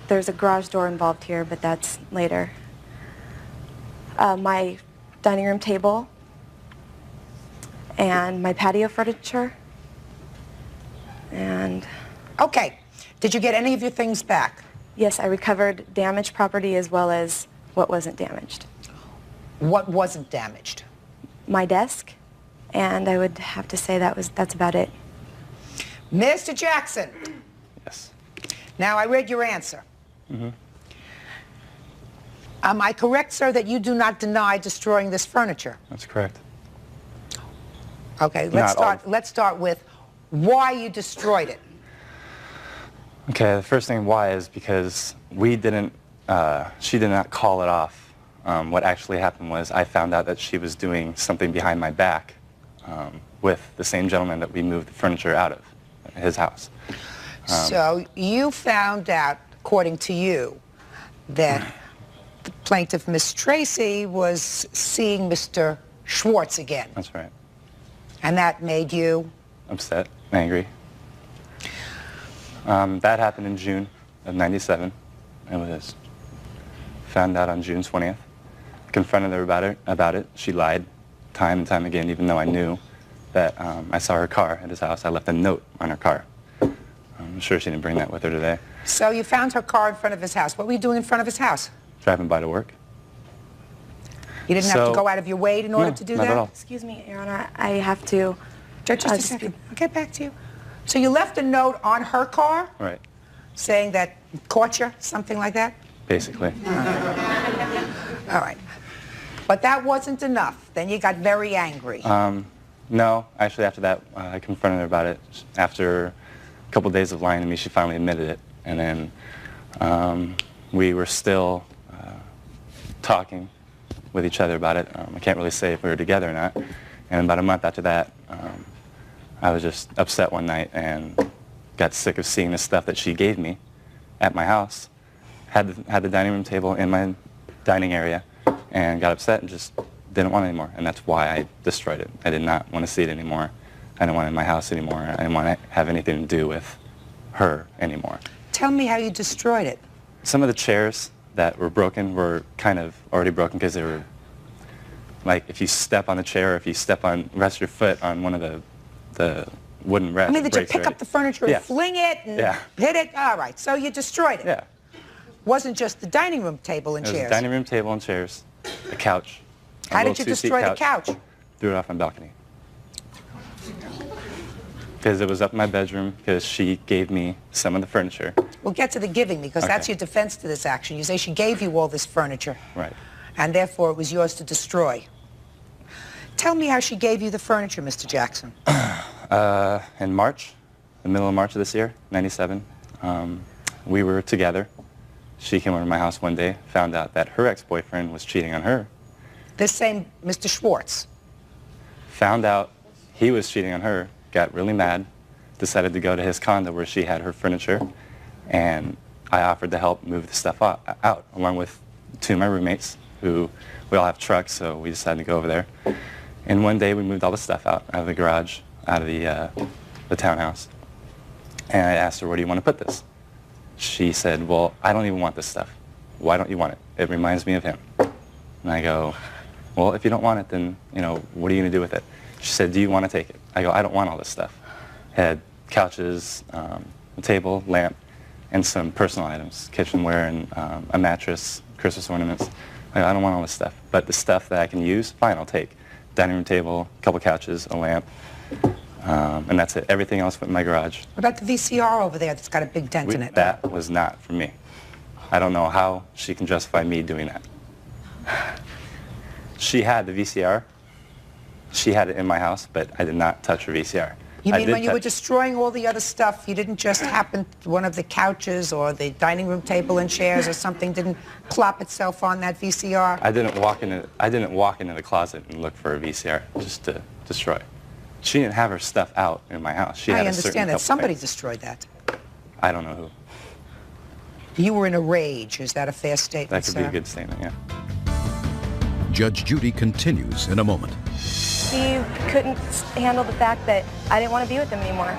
There's a garage door involved here, but that's later. My dining room table and my patio furniture. And... Okay. Did you get any of your things back? Yes, I recovered damaged property as well as what wasn't damaged. What wasn't damaged? My desk, and I would have to say that's about it. Mr. Jackson. Yes. Now, I read your answer. Mm-hmm. Am I correct, sir, that you do not deny destroying this furniture? That's correct. Okay, let's start with why you destroyed it. Okay, the first thing why is because she did not call it off. What actually happened was I found out that she was doing something behind my back with the same gentleman that we moved the furniture out of, his house. So you found out, according to you, that the plaintiff, Miss Tracy, was seeing Mr. Schwartz again. That's right. And that made you? Upset, angry. That happened in June of '97. It was found out on June 20th. Confronted her about it. She lied time and time again, even though I knew that I saw her car at his house. I left a note on her car. I'm sure she didn't bring that with her today. So you found her car in front of his house. What were you doing in front of his house? Driving by to work. You didn't have to go out of your way in order to do not that? At all. Excuse me, Your Honor, I have to... Just a second. I'll get back to you. So you left a note on her car? Right. Saying that caught you, something like that? Basically. All right. But that wasn't enough. Then you got very angry. No, actually after that, I confronted her about it. After a couple days of lying to me, she finally admitted it. And then we were still talking with each other about it. I can't really say if we were together or not. And about a month after that, I was just upset one night and got sick of seeing the stuff that she gave me at my house. Had the dining room table in my dining area and got upset and just didn't want it anymore. And that's why I destroyed it. I did not want to see it anymore. I didn't want it in my house anymore. I didn't want to have anything to do with her anymore. Tell me how you destroyed it. Some of the chairs that were broken were kind of already broken because they were, like, if you step on the chair or if you rest your foot on one of the wooden rests. I mean, did you pick up the furniture and fling it and hit it? All right, so you destroyed it. Yeah. Wasn't just the dining room table and It was chairs. a dining room table and chairs, a couch. How did you destroy the couch? Threw it off my balcony. Because it was up in my bedroom, because she gave me some of the furniture. We'll get to the giving me, because that's your defense to this action. You say she gave you all this furniture. Right. And therefore it was yours to destroy. Tell me how she gave you the furniture, Mr. Jackson. In March, the middle of March of this year, '97, we were together. She came over to my house one day, found out that her ex-boyfriend was cheating on her. This same Mr. Schwartz. Found out he was cheating on her, got really mad, decided to go to his condo where she had her furniture, and I offered to help move the stuff out along with two of my roommates, who we all have trucks, so we decided to go over there. And one day we moved all the stuff out of the garage, out of the townhouse. And I asked her, where do you want to put this? She said, well, I don't even want this stuff. Why don't you want it? It reminds me of him. And I go, well, if you don't want it, then, you know, what are you going to do with it? She said, do you want to take it? I go, I don't want all this stuff. Had couches, a table, lamp, and some personal items, kitchenware and a mattress, Christmas ornaments. I go, I don't want all this stuff. But the stuff that I can use, fine, I'll take. Dining room table, a couple couches, a lamp, and that's it. Everything else went in my garage. What about the VCR over there that's got a big dent in it? That was not for me. I don't know how she can justify me doing that. She had the VCR. She had it in my house, but I did not touch her VCR. You mean when you were destroying all the other stuff, you didn't just happen, one of the couches or the dining room table and chairs or something didn't plop itself on that VCR? I didn't walk into the closet and look for a VCR just to destroy it. She didn't have her stuff out in my house. She had I understand that. Somebody destroyed that. I don't know who. You were in a rage. Is that a fair statement, That could sir? be a good statement, yeah. Judge Judy continues in a moment. He couldn't handle the fact that I didn't want to be with him anymore.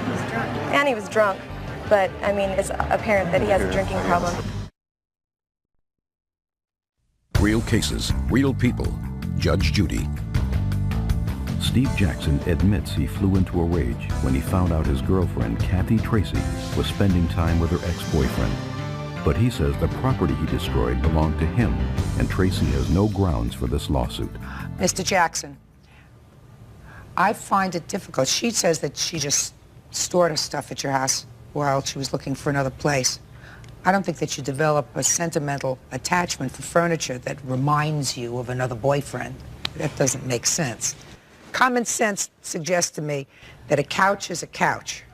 He was drunk. And he was drunk. But, I mean, it's apparent that he has a drinking problem. Real cases, real people. Judge Judy. Steve Jackson admits he flew into a rage when he found out his girlfriend, Kathy Tracy, was spending time with her ex-boyfriend. But he says the property he destroyed belonged to him, and Tracy has no grounds for this lawsuit. Mr. Jackson, I find it difficult. She says that she just stored her stuff at your house while she was looking for another place. I don't think that you develop a sentimental attachment for furniture that reminds you of another boyfriend. That doesn't make sense. Common sense suggests to me that a couch is a couch,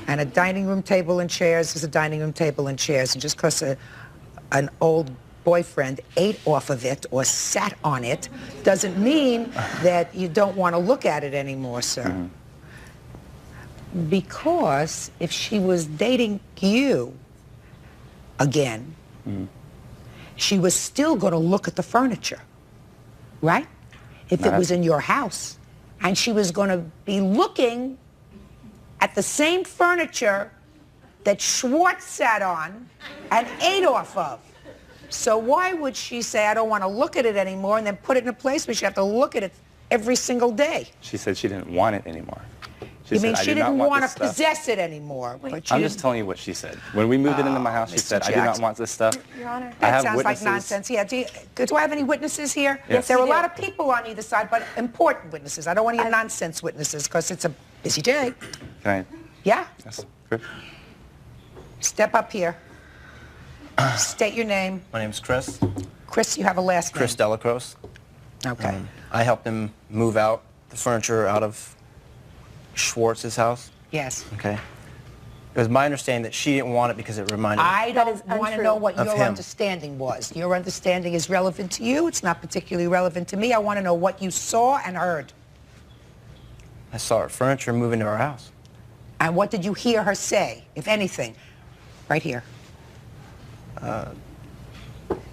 and a dining room table and chairs is a dining room table and chairs. And just because an old boyfriend ate off of it or sat on it doesn't mean that you don't want to look at it anymore, sir. Because if she was dating you again, she was still going to look at the furniture, right? If it was in your house. And she was going to be looking at the same furniture that Schwartz sat on and ate off of. So why would she say, I don't want to look at it anymore, and then put it in a place where she have to look at it every single day? She said she didn't want it anymore. You mean she didn't want to possess it anymore? But I'm just telling you what she said. When we moved it into my house, she said, I do not want this stuff. Your Honor. I have That sounds witnesses. like nonsense. Yeah. Do I have any witnesses here? Yes. There are a lot of people on either side, but important witnesses. I don't want any nonsense witnesses because it's a busy day. Can I? Yeah? Yes. Chris? Step up here. State your name. My name's Chris. Chris, you have a last name. Chris Delacroce. Okay. I helped him move out the furniture out of Schwartz's house? Yes. Okay. It was my understanding that she didn't want it because it reminded her I don't want to know what of your him. understanding was. Your understanding is relevant to you. It's not particularly relevant to me. I want to know what you saw and heard. I saw her furniture move into our house. And what did you hear her say, if anything? Right here.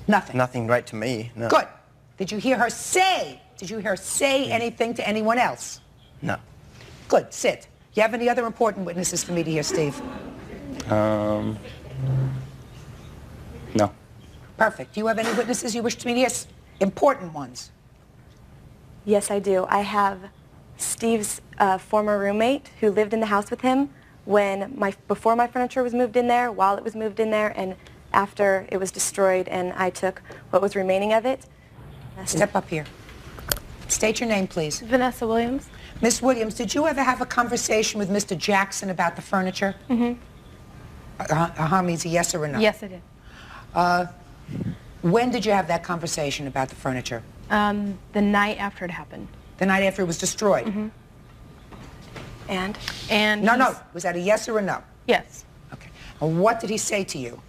Nothing. Nothing right to me, no. Good. Did you hear her say anything to anyone else? No. Good. Sit. You have any other important witnesses for me to hear, Steve? No. Perfect. Do you have any witnesses you wish to me to hear? Important ones. Yes, I do. I have Steve's former roommate who lived in the house with him before my furniture was moved in there, while it was moved in there, and after it was destroyed, and I took what was remaining of it. Step up here. State your name, please. Vanessa Williams. Miss Williams, did you ever have a conversation with Mr. Jackson about the furniture? Mm-hmm. Means a yes or a no? Yes, I did. When did you have that conversation about the furniture? The night after it happened. The night after it was destroyed? Mm-hmm. And No. Was that a yes or a no? Yes. Okay. And what did he say to you?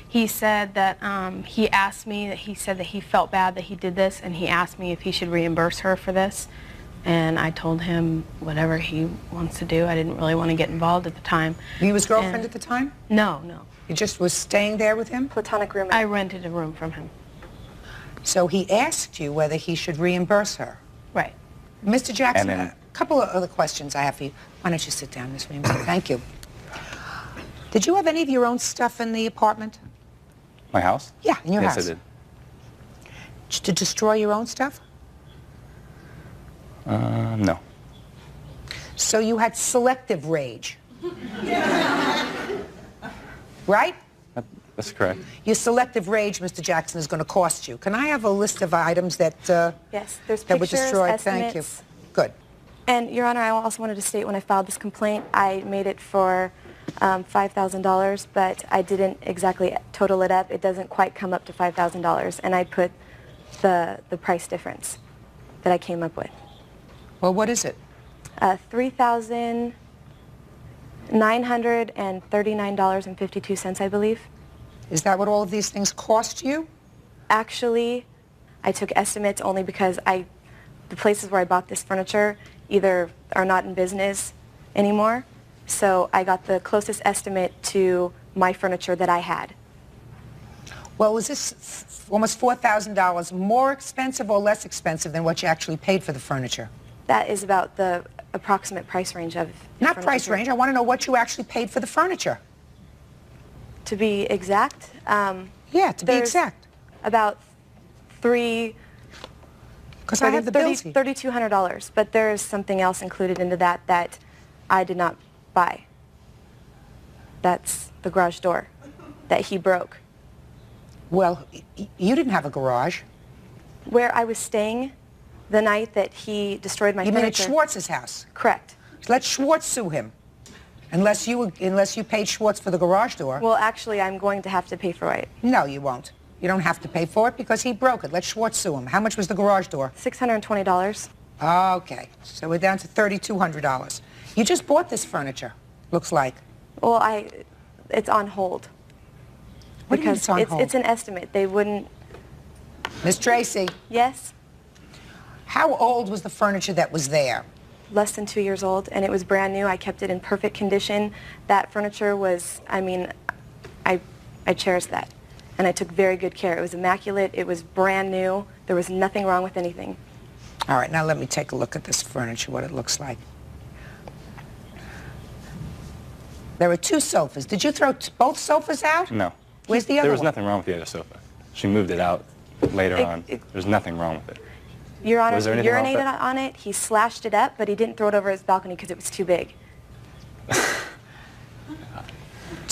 He said that he asked me that he said that he felt bad that he did this, and he asked me if he should reimburse her for this. And I told him whatever he wants to do. I didn't really want to get involved at the time. Were you his girlfriend at the time? No. You just was staying there with him? Platonic roommate. I rented a room from him. So he asked you whether he should reimburse her? Right. Mr. Jackson, a couple of other questions I have for you. Why don't you sit down, Ms. Williams? Thank you. Did you have any of your own stuff in the apartment? My house? Yeah, in your house. Yes, I did. To destroy your own stuff? No. So you had selective rage? Right? That's correct. Your selective rage, Mr. Jackson, is going to cost you. Can I have a list of items that yes, there's that were pictures, destroyed? estimates. Thank you. Good. And, Your Honor, I also wanted to state when I filed this complaint, I made it for $5,000, but I didn't exactly total it up. It doesn't quite come up to $5,000, and I put the price difference that I came up with. Well, what is it? $3,939.52, I believe. Is that what all of these things cost you? Actually, I took estimates only because the places where I bought this furniture either are not in business anymore, so I got the closest estimate to my furniture that I had. Well, was this almost $4,000 more expensive or less expensive than what you actually paid for the furniture? That is about the approximate price range of Not furniture. price range. I want to know what you actually paid for the furniture. To be exact? Yeah, to be exact. About Because I have the bills here. $3,200, but there is something else included into that that I did not buy. That's the garage door that he broke. Well, you didn't have a garage. Where I was staying the night that he destroyed my You mean at furniture. Schwartz's house? Correct. Let Schwartz sue him, unless you paid Schwartz for the garage door. Well, actually, I'm going to have to pay for it. No, you won't. You don't have to pay for it because he broke it. Let Schwartz sue him. How much was the garage door? $620. Okay, so we're down to $3,200. You just bought this furniture, looks like. Well, it's on hold. What do you mean it's on hold? It's an estimate. They wouldn't... Miss Tracy? Yes? How old was the furniture that was there? Less than 2 years old, and it was brand new. I kept it in perfect condition. That furniture was, I mean, I cherish that. And I took very good care. It was immaculate. It was brand new. There was nothing wrong with anything. All right, now let me take a look at this furniture, what it looks like. There are two sofas. Did you throw both sofas out? No. Where's the other There was one? nothing wrong with the other sofa. She moved it out later on. There's nothing wrong with it. Your Honor, Was there he anything wrong with urinated on it. He slashed it up, but he didn't throw it over his balcony because it was too big.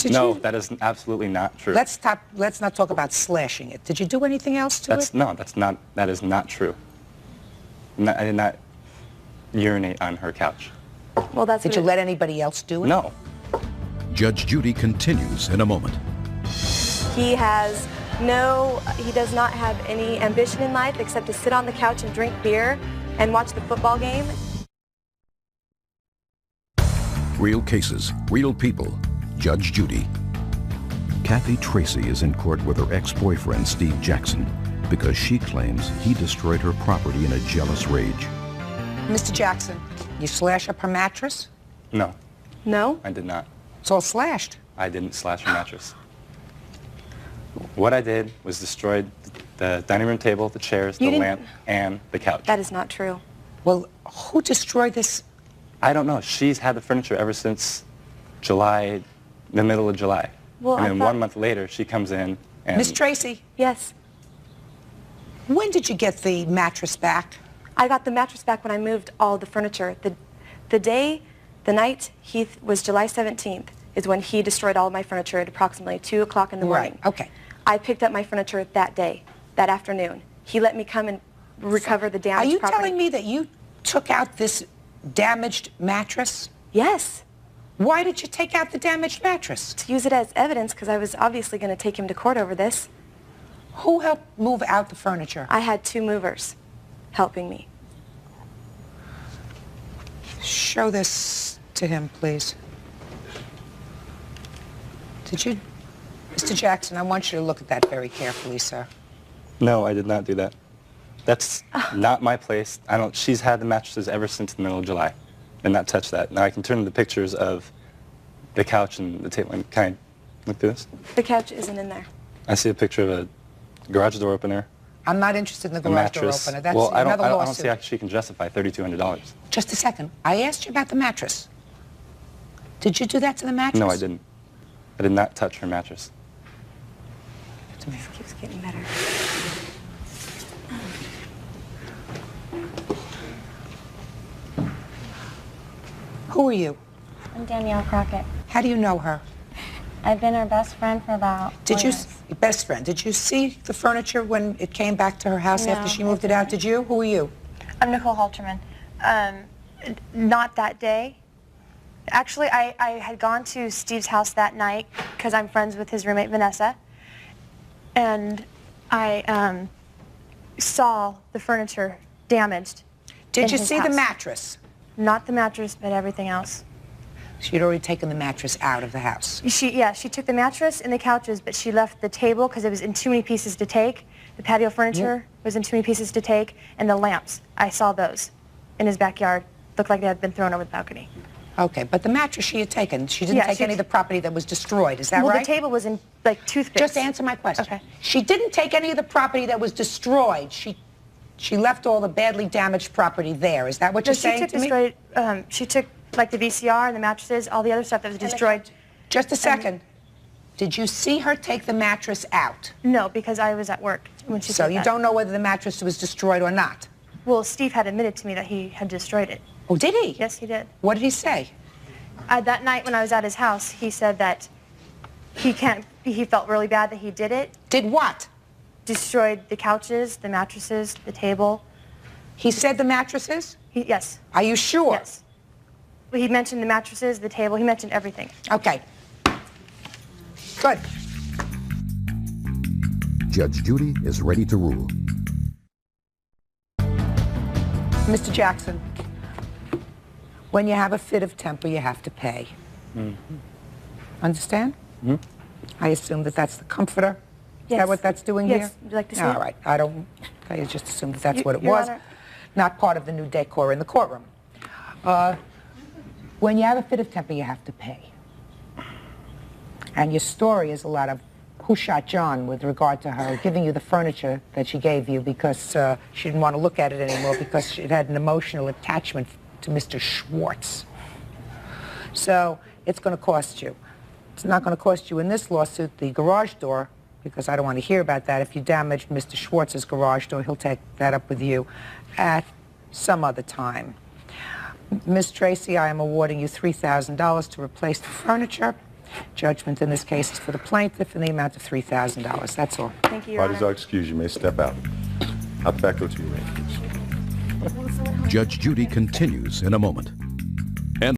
No, that is absolutely not true. Let's not talk about slashing it. Did you do anything else to it? No, that is not true. I did not urinate on her couch. Well, that's Did you let anybody else do it? No. Judge Judy continues in a moment. He does not have any ambition in life except to sit on the couch and drink beer and watch the football game. Real cases, real people. Judge Judy. Kathy Tracy is in court with her ex-boyfriend, Steve Jackson, because she claims he destroyed her property in a jealous rage. Mr. Jackson, you slash up her mattress? No, No? I did not. It's all slashed. I didn't slash her mattress. What I did was destroyed the dining room table, the chairs, the lamp, and the couch. That is not true. Well, who destroyed this? I don't know. She's had the furniture ever since July, the middle of July. Well, and I then thought- 1 month later, she comes in and... Miss Tracy? Yes. When did you get the mattress back? I got the mattress back when I moved all the furniture. The night was July 17th is when he destroyed all of my furniture at approximately 2 o'clock in the morning. Right, okay. I picked up my furniture that day, that afternoon. He let me come and recover the damaged Are you property. telling me that you took out this damaged mattress? Yes. Why did you take out the damaged mattress? To use it as evidence, because I was obviously going to take him to court over this. Who helped move out the furniture? I had 2 movers helping me. Show this to him, please. Did you... Mr. Jackson, I want you to look at that very carefully, sir. No, I did not do that. That's not my place. She's had the mattresses ever since the middle of July and not touched that. Now I can turn to the pictures of the couch and the table. Can I look through this? The couch isn't in there. I see a picture of a garage door opener, I'm not interested in the a garage door mattress. opener. That's Well, I another don't lawsuit. see how she can justify $3,200. Just a second. I asked you about the mattress. Did you do that to the mattress? No, I didn't. I did not touch her mattress. This keeps getting better. Who are you? I'm Danielle Crockett. How do you know her? I've been her best friend for about 4 years. Best friend, did you see the furniture when it came back to her house No, after she moved it out? Did you? Who are you? I'm Nicole Halterman. Not that day. Actually, I had gone to Steve's house that night because I'm friends with his roommate, Vanessa. And I saw the furniture damaged. Did you see the mattress? Not the mattress, but everything else. She'd already taken the mattress out of the house. She took the mattress and the couches, but she left the table because it was in too many pieces to take. The patio furniture was in too many pieces to take, and the lamps. I saw those in his backyard. Looked like they had been thrown over the balcony. Okay, but the mattress she had taken, she didn't take any of the property that was destroyed, is that well, right? the table was in, like, toothpicks. Just answer my question. Okay. She didn't take any of the property that was destroyed. She left all the badly damaged property there. Is that what you're saying to me? She took, like, the VCR and the mattresses, all the other stuff that was destroyed. Just a second. Did you see her take the mattress out? No, because I was at work when she So did you that. don't know whether the mattress was destroyed or not? Well, Steve had admitted to me that he had destroyed it. Oh, did he? Yes, he did. What did he say? That night when I was at his house, he said that he felt really bad that he did it. Did what? Destroyed the couches, the mattresses, the table. He said the mattresses? Yes. Are you sure? Yes. Well, he mentioned the mattresses, the table, he mentioned everything. Okay. Good. Judge Judy is ready to rule. Mr. Jackson, when you have a fit of temper, you have to pay. Understand? I assume that that's the comforter. Is that what that's doing here? Yes. Would you like to see All it? right. I just assumed that that's what it Your was. Honor. Not part of the new decor in the courtroom. When you have a fit of temper, you have to pay. And your story is a lot of who shot John with regard to her giving you the furniture that she gave you because she didn't want to look at it anymore because it had an emotional attachment to Mr. Schwartz. So it's going to cost you. It's not going to cost you in this lawsuit the garage door, because I don't want to hear about that. If you damaged Mr. Schwartz's garage door, he'll take that up with you at some other time. Ms. Tracy, I am awarding you $3,000 to replace the furniture. Judgment in this case is for the plaintiff in the amount of $3,000. That's all. Thank you, Your Parties Honor. are excused. You may step out. Out the back door to your range, please. Judge Judy continues in a moment.